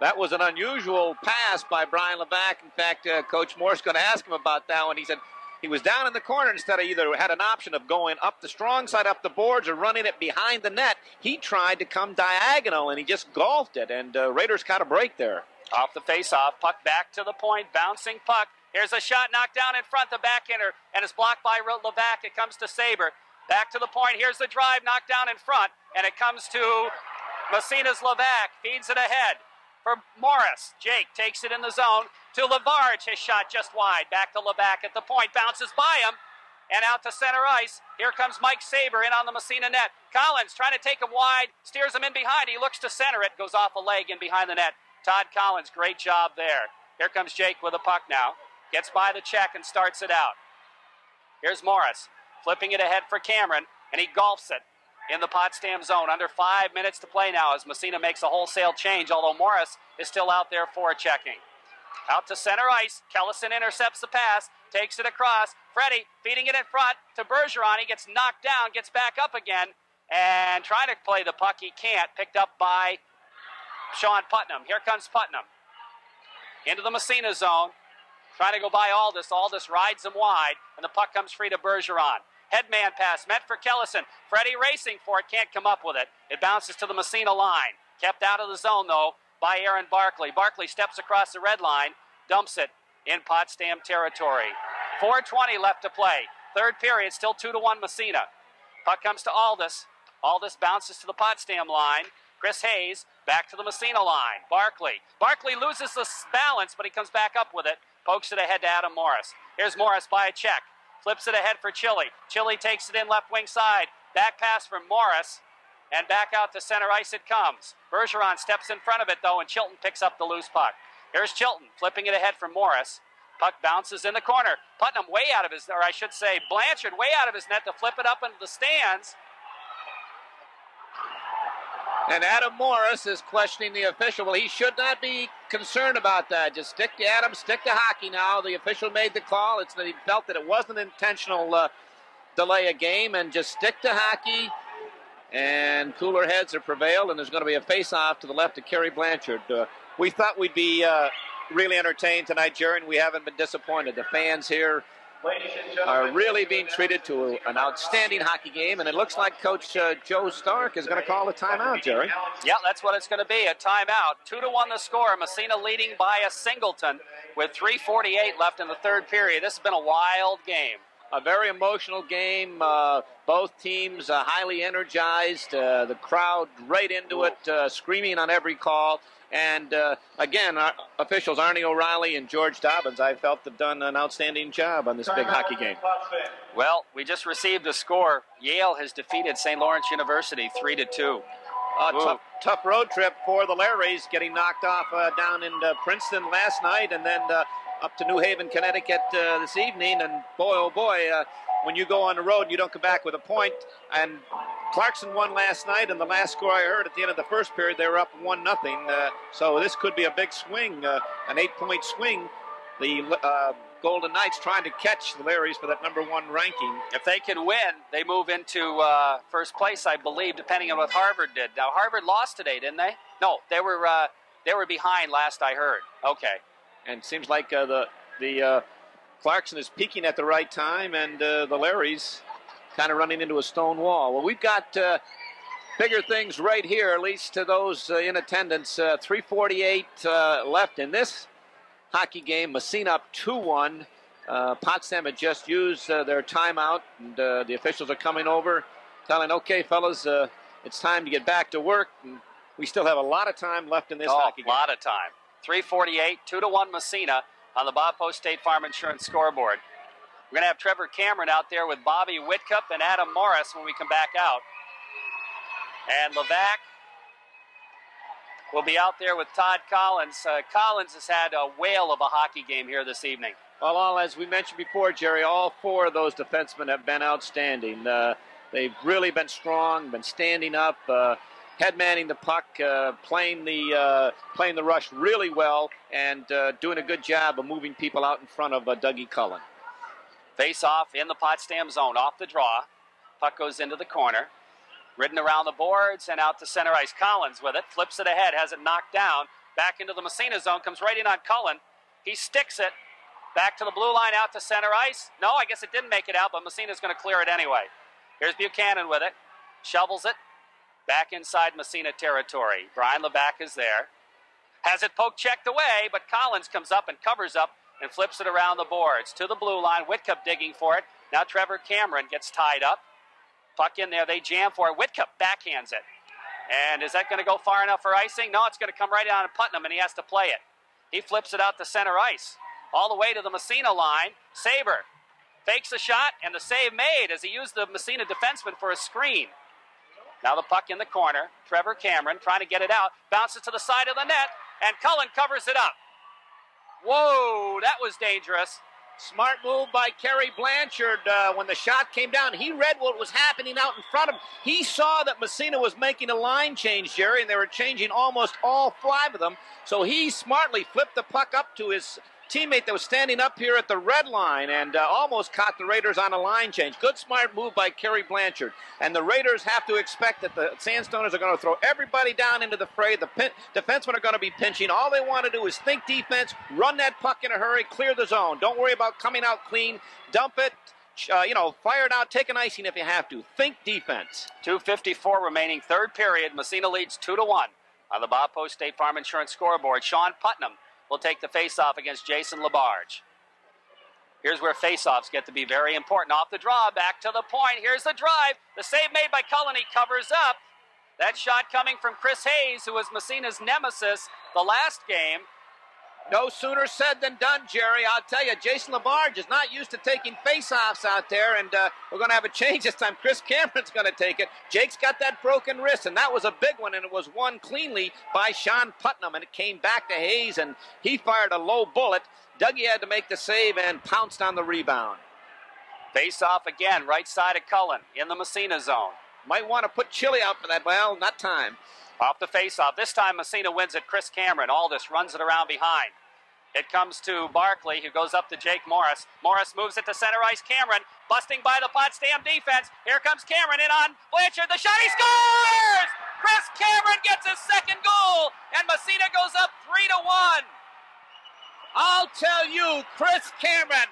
That was an unusual pass by Brian Levac. In fact, Coach Moore's going to ask him about that one. He said he was down in the corner instead of either had an option of going up the strong side, up the boards, or running it behind the net. He tried to come diagonal, and he just golfed it, and Raiders caught a break there. Off the face-off, puck back to the point, bouncing puck. Here's a shot knocked down in front, the backhander, and it's blocked by Levac. It comes to Saber. Back to the point. Here's the drive knocked down in front, and it comes to Massena's Levac. Feeds it ahead for Morris. Jake takes it in the zone to Lavarge. His shot just wide. Back to Levac at the point. Bounces by him and out to center ice. Here comes Mike Saber in on the Massena net. Collins trying to take him wide. Steers him in behind. He looks to center it. Goes off a leg in behind the net. Todd Collins, great job there. Here comes Jake with a puck now. Gets by the check and starts it out. Here's Morris. Flipping it ahead for Cameron. And he golfs it in the Potsdam zone. Under 5 minutes to play now as Massena makes a wholesale change, although Morris is still out there forechecking. Out to center ice. Kellison intercepts the pass, takes it across. Freddie feeding it in front to Bergeron. He gets knocked down, gets back up again, and trying to play the puck. He can't. Picked up by Sean Putnam. Here comes Putnam into the Massena zone. Trying to go by Aldis. Aldis rides him wide, and the puck comes free to Bergeron. Headman pass meant for Kellison. Freddie racing for it, can't come up with it. It bounces to the Massena line. Kept out of the zone, though, by Aaron Barkley. Barkley steps across the red line, dumps it in Potsdam territory. 4:20 left to play. Third period, still 2-1 Massena. Puck comes to Aldis. Aldis bounces to the Potsdam line. Chris Hayes back to the Massena line. Barkley. Barkley loses the balance, but he comes back up with it. Pokes it ahead to Adam Morris. Here's Morris by a check. Flips it ahead for Chile. Chile takes it in left wing side. Back pass from Morris. And back out to center ice it comes. Bergeron steps in front of it, though, and Chilton picks up the loose puck. Here's Chilton flipping it ahead for Morris. Puck bounces in the corner. Putnam way out of his, or I should say Blanchard way out of his net to flip it up into the stands. And Adam Morris is questioning the official. Well, he should not be concerned about that. Just stick to Adam, stick to hockey now. The official made the call. He felt that it wasn't an intentional delay of game, and just stick to hockey. And cooler heads have prevailed, and there's going to be a face-off to the left of Kerry Blanchard. We thought we'd be really entertained tonight, Jerry, and we haven't been disappointed. The fans here are really being treated to an outstanding hockey game, and it looks like Coach Joe Stark is going to call a timeout, Jerry. Yeah, that's what it's going to be, a timeout. 2-1 the score. Massena leading by a singleton with 3:48 left in the third period. This has been a wild game. A very emotional game. Both teams highly energized. The crowd right into it, screaming on every call. And, again, our officials Arnie O'Reilly and George Dobbins, I felt, have done an outstanding job on this big hockey game. Well, we just received a score. Yale has defeated St. Lawrence University 3-2. Tough road trip for the Larrys, getting knocked off down in Princeton last night, and then up to New Haven, Connecticut this evening. And boy, oh boy, when you go on the road and you don't come back with a point. And Clarkson won last night, and the last score I heard at the end of the first period, they were up 1-0. So this could be a big swing, an 8-point swing. The Golden Knights trying to catch the Larrys for that #1 ranking. If they can win, they move into first place, I believe, depending on what Harvard did. Now, Harvard lost today, didn't they? No, they were behind last I heard. Okay. And it seems like the Clarkson is peaking at the right time, and the Larrys kind of running into a stone wall. Well, we've got bigger things right here, at least to those in attendance. 3:48 left in this hockey game. Massena up 2-1. Potsdam had just used their timeout, and the officials are coming over, telling, okay, fellas, it's time to get back to work. And we still have a lot of time left in this hockey game. A lot of time. 3:48, 2-1 Massena on the Bob Post State Farm Insurance scoreboard. We're going to have Trevor Cameron out there with Bobby Whitcup and Adam Morris when we come back out. And Levac will be out there with Todd Collins. Collins has had a whale of a hockey game here this evening. Well, as we mentioned before, Jerry, all four of those defensemen have been outstanding. They've really been strong, been standing up, head-manning the puck, playing the rush really well, and doing a good job of moving people out in front of Dougie Cullen. Face-off in the Potsdam zone, off the draw. Puck goes into the corner. Ridden around the boards and out to center ice. Collins with it, flips it ahead, has it knocked down. Back into the Massena zone, comes right in on Cullen. He sticks it. Back to the blue line, out to center ice. No, I guess it didn't make it out, but Massena's going to clear it anyway. Here's Buchanan with it. Shovels it. Back inside Massena territory. Brian Levac is there. Has it poke-checked away, but Collins comes up and covers up and flips it around the boards. To the blue line, Whitcup digging for it. Now Trevor Cameron gets tied up. Puck in there, they jam for it. Whitcup backhands it. And is that going to go far enough for icing? No, it's going to come right down to Putnam, and he has to play it. He flips it out to center ice. All the way to the Massena line. Saber fakes a shot, and the save made as he used the Massena defenseman for a screen. Now the puck in the corner. Trevor Cameron trying to get it out. Bounces to the side of the net, and Cullen covers it up. Whoa, that was dangerous. Smart move by Kerry Blanchard. When the shot came down, he read what was happening out in front of him. He saw that Massena was making a line change, Jerry, and they were changing almost all five of them. So he smartly flipped the puck up to his teammate that was standing up here at the red line and almost caught the Raiders on a line change. Good smart move by Kerry Blanchard. And the Raiders have to expect that the Sandstoners are going to throw everybody down into the fray. The defensemen are going to be pinching. All they want to do is think defense, run that puck in a hurry, clear the zone. Don't worry about coming out clean. Dump it, fire it out, take an icing if you have to. Think defense. 2:54 remaining, third period. Massena leads 2-1 on the Bob Post State Farm Insurance scoreboard. Sean Putnam will take the face-off against Jason Labarge. Here's where face-offs get to be very important. Off the draw, back to the point. Here's the drive. The save made by Cullen. He covers up. That shot coming from Chris Hayes, who was Massena's nemesis the last game. No sooner said than done, Jerry. I'll tell you, Jason Labarge is not used to taking face-offs out there, and we're going to have a change this time. Chris Cameron's going to take it. Jake's got that broken wrist, and that was a big one, and it was won cleanly by Sean Putnam, and it came back to Hayes, and he fired a low bullet. Dougie had to make the save and pounced on the rebound. Face-off again, right side of Cullen in the Massena zone. Might want to put Chili out for that. Well, not time. Off the face-off. This time Massena wins it. Chris Cameron. Aldis runs it around behind. It comes to Barkley, who goes up to Jake Morris. Morris moves it to center ice. Cameron busting by the Potsdam defense. Here comes Cameron in on Blanchard. The shot, he scores! Chris Cameron gets his second goal, and Massena goes up 3-1. I'll tell you, Chris Cameron,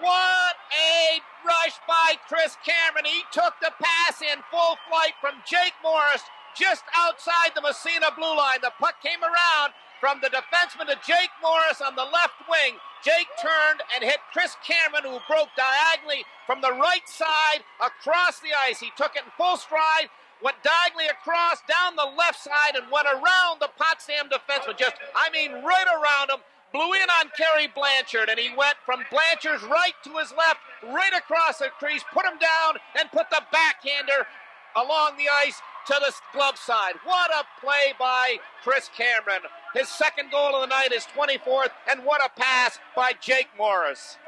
what a rush by Chris Cameron. He took the pass in full flight from Jake Morris just outside the Massena blue line. The puck came around from the defenseman to Jake Morris on the left wing. Jake turned and hit Chris Cameron, who broke diagonally from the right side across the ice. He took it in full stride, went diagonally across, down the left side, and went around the Potsdam defenseman. Right around him. Blew in on Kerry Blanchard, and he went from Blanchard's right to his left, right across the crease, put him down, and put the backhander along the ice to the glove side. What a play by Chris Cameron. His second goal of the night, his 24th, and what a pass by Jake Morris.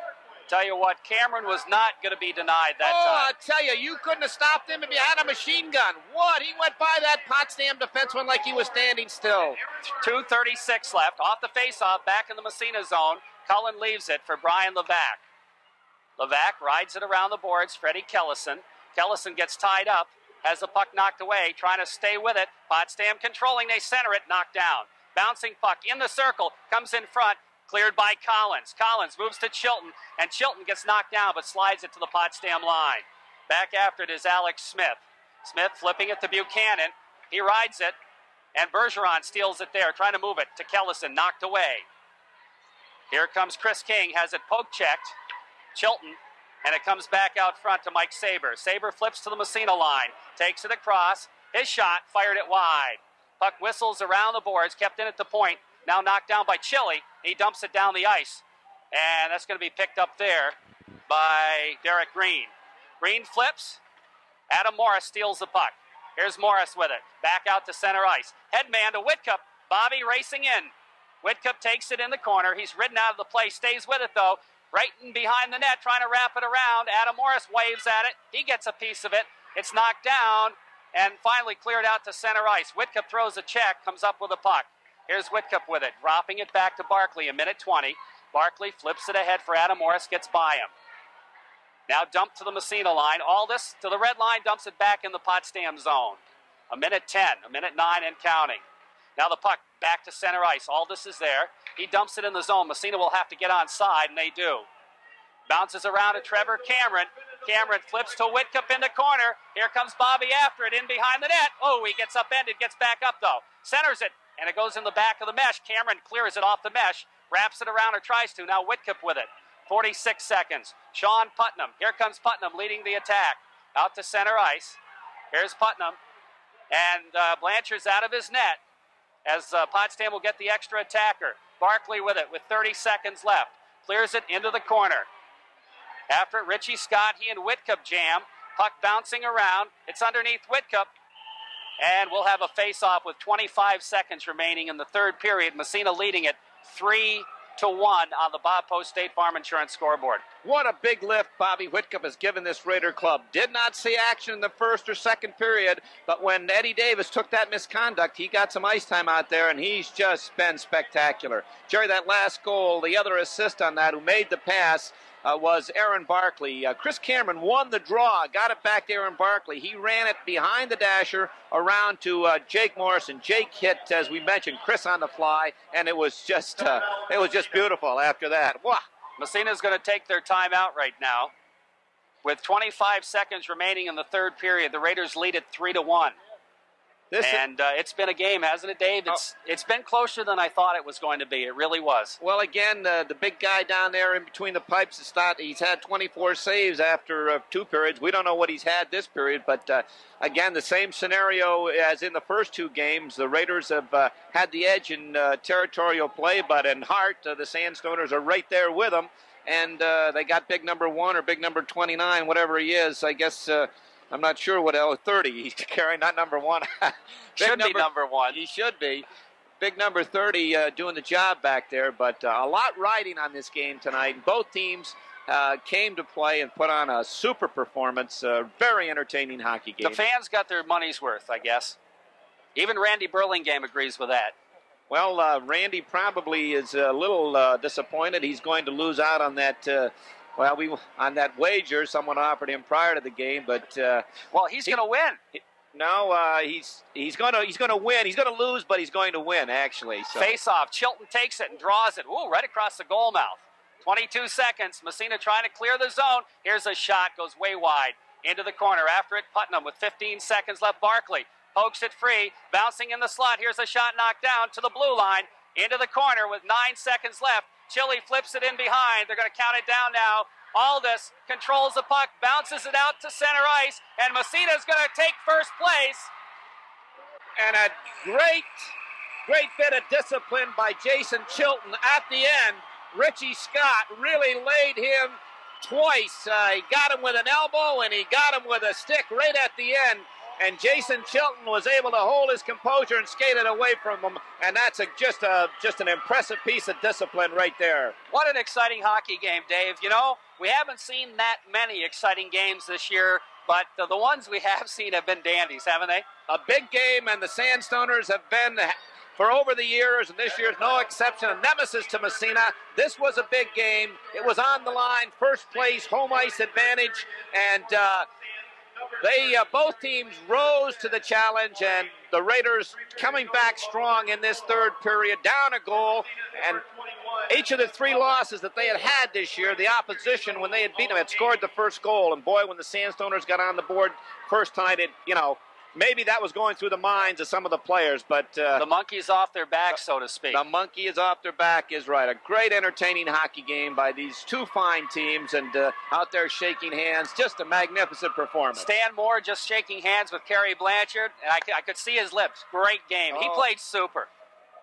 Tell you what, Cameron was not going to be denied that time. I tell you, you couldn't have stopped him if you had a machine gun. What? He went by that Potsdam defenseman like he was standing still. 2:36 left. Off the faceoff, back in the Massena zone. Cullen leaves it for Brian Levac. Levac rides it around the boards. Freddie Kellison. Kellison gets tied up, has the puck knocked away, trying to stay with it. Potsdam controlling. They center it, knocked down. Bouncing puck in the circle, comes in front. Cleared by Collins. Collins moves to Chilton, and Chilton gets knocked down but slides it to the Potsdam line. Back after it is Alex Smith. Smith flipping it to Buchanan. He rides it, and Bergeron steals it there, trying to move it to Kellison, knocked away. Here comes Chris King, has it poke checked. Chilton, and it comes back out front to Mike Saber. Saber flips to the Massena line, takes it across. His shot, fired it wide. Puck whistles around the boards, kept in at the point. Now knocked down by Chili. He dumps it down the ice. And that's going to be picked up there by Derek Green. Green flips. Adam Morris steals the puck. Here's Morris with it. Back out to center ice. Headman to Whitcup. Bobby racing in. Whitcup takes it in the corner. He's ridden out of the play. Stays with it, though. Right in behind the net, trying to wrap it around. Adam Morris waves at it. He gets a piece of it. It's knocked down and finally cleared out to center ice. Whitcup throws a check, comes up with a puck. Here's Whitcup with it, dropping it back to Barkley, a minute 20. Barkley flips it ahead for Adam Morris, gets by him. Now dumped to the Massena line. Aldis to the red line, dumps it back in the Potsdam zone. A minute 10, a minute 9 and counting. Now the puck back to center ice. Aldis is there. He dumps it in the zone. Massena will have to get onside, and they do. Bounces around to Trevor Cameron. Cameron flips to Whitcup in the corner. Here comes Bobby after it, in behind the net. Oh, he gets upended, gets back up, though. Centers it, and it goes in the back of the mesh. Cameron clears it off the mesh, wraps it around or tries to. Now Whitcup with it. 46 seconds. Sean Putnam. Here comes Putnam leading the attack. Out to center ice. Here's Putnam. And Blanchard's out of his net as Potsdam will get the extra attacker. Barkley with it with 30 seconds left. Clears it into the corner. After it, Richie Scott, he and Whitcup jam. Puck bouncing around. It's underneath Whitcup. And we'll have a face-off with 25 seconds remaining in the third period. Massena leading it 3-1 on the Bob Post State Farm Insurance scoreboard. What a big lift Bobby Whitcup has given this Raider club. Did not see action in the first or second period, but when Eddie Davis took that misconduct, he got some ice time out there, and he's just been spectacular. Jerry, that last goal, the other assist on that, who made the pass, was Aaron Barkley. Chris Cameron won the draw, got it back to Aaron Barkley. He ran it behind the dasher around to Jake Morrison. Jake hit, as we mentioned, Chris on the fly, and it was just beautiful after that. Wow. Massena's going to take their timeout right now. With 25 seconds remaining in the third period, the Raiders lead it 3-1. It's been a game, hasn't it, Dave? It's been closer than I thought it was going to be. It really was. Well, again, the big guy down there in between the pipes, he's had 24 saves after 2 periods. We don't know what he's had this period, but again, the same scenario as in the first 2 games. The Raiders have had the edge in territorial play, but in heart, the Sandstoners are right there with them, and they got big number 1 or big number 29, whatever he is. I guess... I'm not sure what 30 he's carrying, not number 1. Should be number 1. He should be. Big number 30 doing the job back there, but a lot riding on this game tonight. Both teams came to play and put on a super performance. Very entertaining hockey game. The fans got their money's worth, I guess. Even Randy Burlingame agrees with that. Well, Randy probably is a little disappointed. He's going to lose out on that on that wager someone offered him prior to the game, but he's going to win. He's going to win. He's going to lose, but he's going to win actually. So. Face off. Chilton takes it and draws it. Ooh, right across the goal mouth. 22 seconds. Massena trying to clear the zone. Here's a shot, goes way wide into the corner. After it, Putnam with 15 seconds left. Barkley pokes it free, bouncing in the slot. Here's a shot knocked down to the blue line into the corner with 9 seconds left. Chili flips it in behind. They're going to count it down now. Aldis controls the puck, bounces it out to center ice, and Massena's going to take first place. And a great bit of discipline by Jason Chilton at the end. Richie Scott really laid him twice. He got him with an elbow, and he got him with a stick right at the end. And Jason Chilton was able to hold his composure and skate it away from him, and that's just an impressive piece of discipline right there. What an exciting hockey game, Dave. You know, we haven't seen that many exciting games this year, but the ones we have seen have been dandies, haven't they? A big game, and the Sandstoners have been, for over the years, and this year is no exception, a nemesis to Massena. This was a big game. It was on the line, first place, home ice advantage, and both teams rose to the challenge, and the Raiders coming back strong in this third period, down a goal, and each of the three losses that they had this year, the opposition, when they had beaten them, had scored the first goal. And boy, when the Sandstoners got on the board first time, maybe that was going through the minds of some of the players. But the monkey's off their back, so to speak. The monkey is off their back is right. A great, entertaining hockey game by these two fine teams, and out there shaking hands. Just a magnificent performance. Stan Moore just shaking hands with Kerry Blanchard, and I could see his lips. Great game. He played super.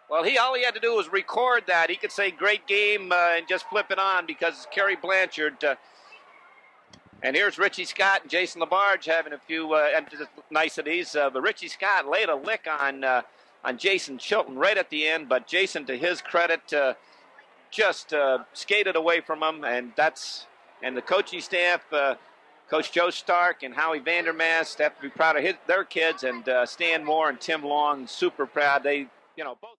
Well, all he had to do was record that. He could say great game and just flip it on, because Kerry Blanchard. And here's Richie Scott and Jason LaBarge having a few niceties. But Richie Scott laid a lick on Jason Chilton right at the end. But Jason, to his credit, just skated away from him. And the coaching staff, Coach Joe Stark and Howie Vandermast, have to be proud of their kids. And Stan Moore and Tim Long, super proud. They, both.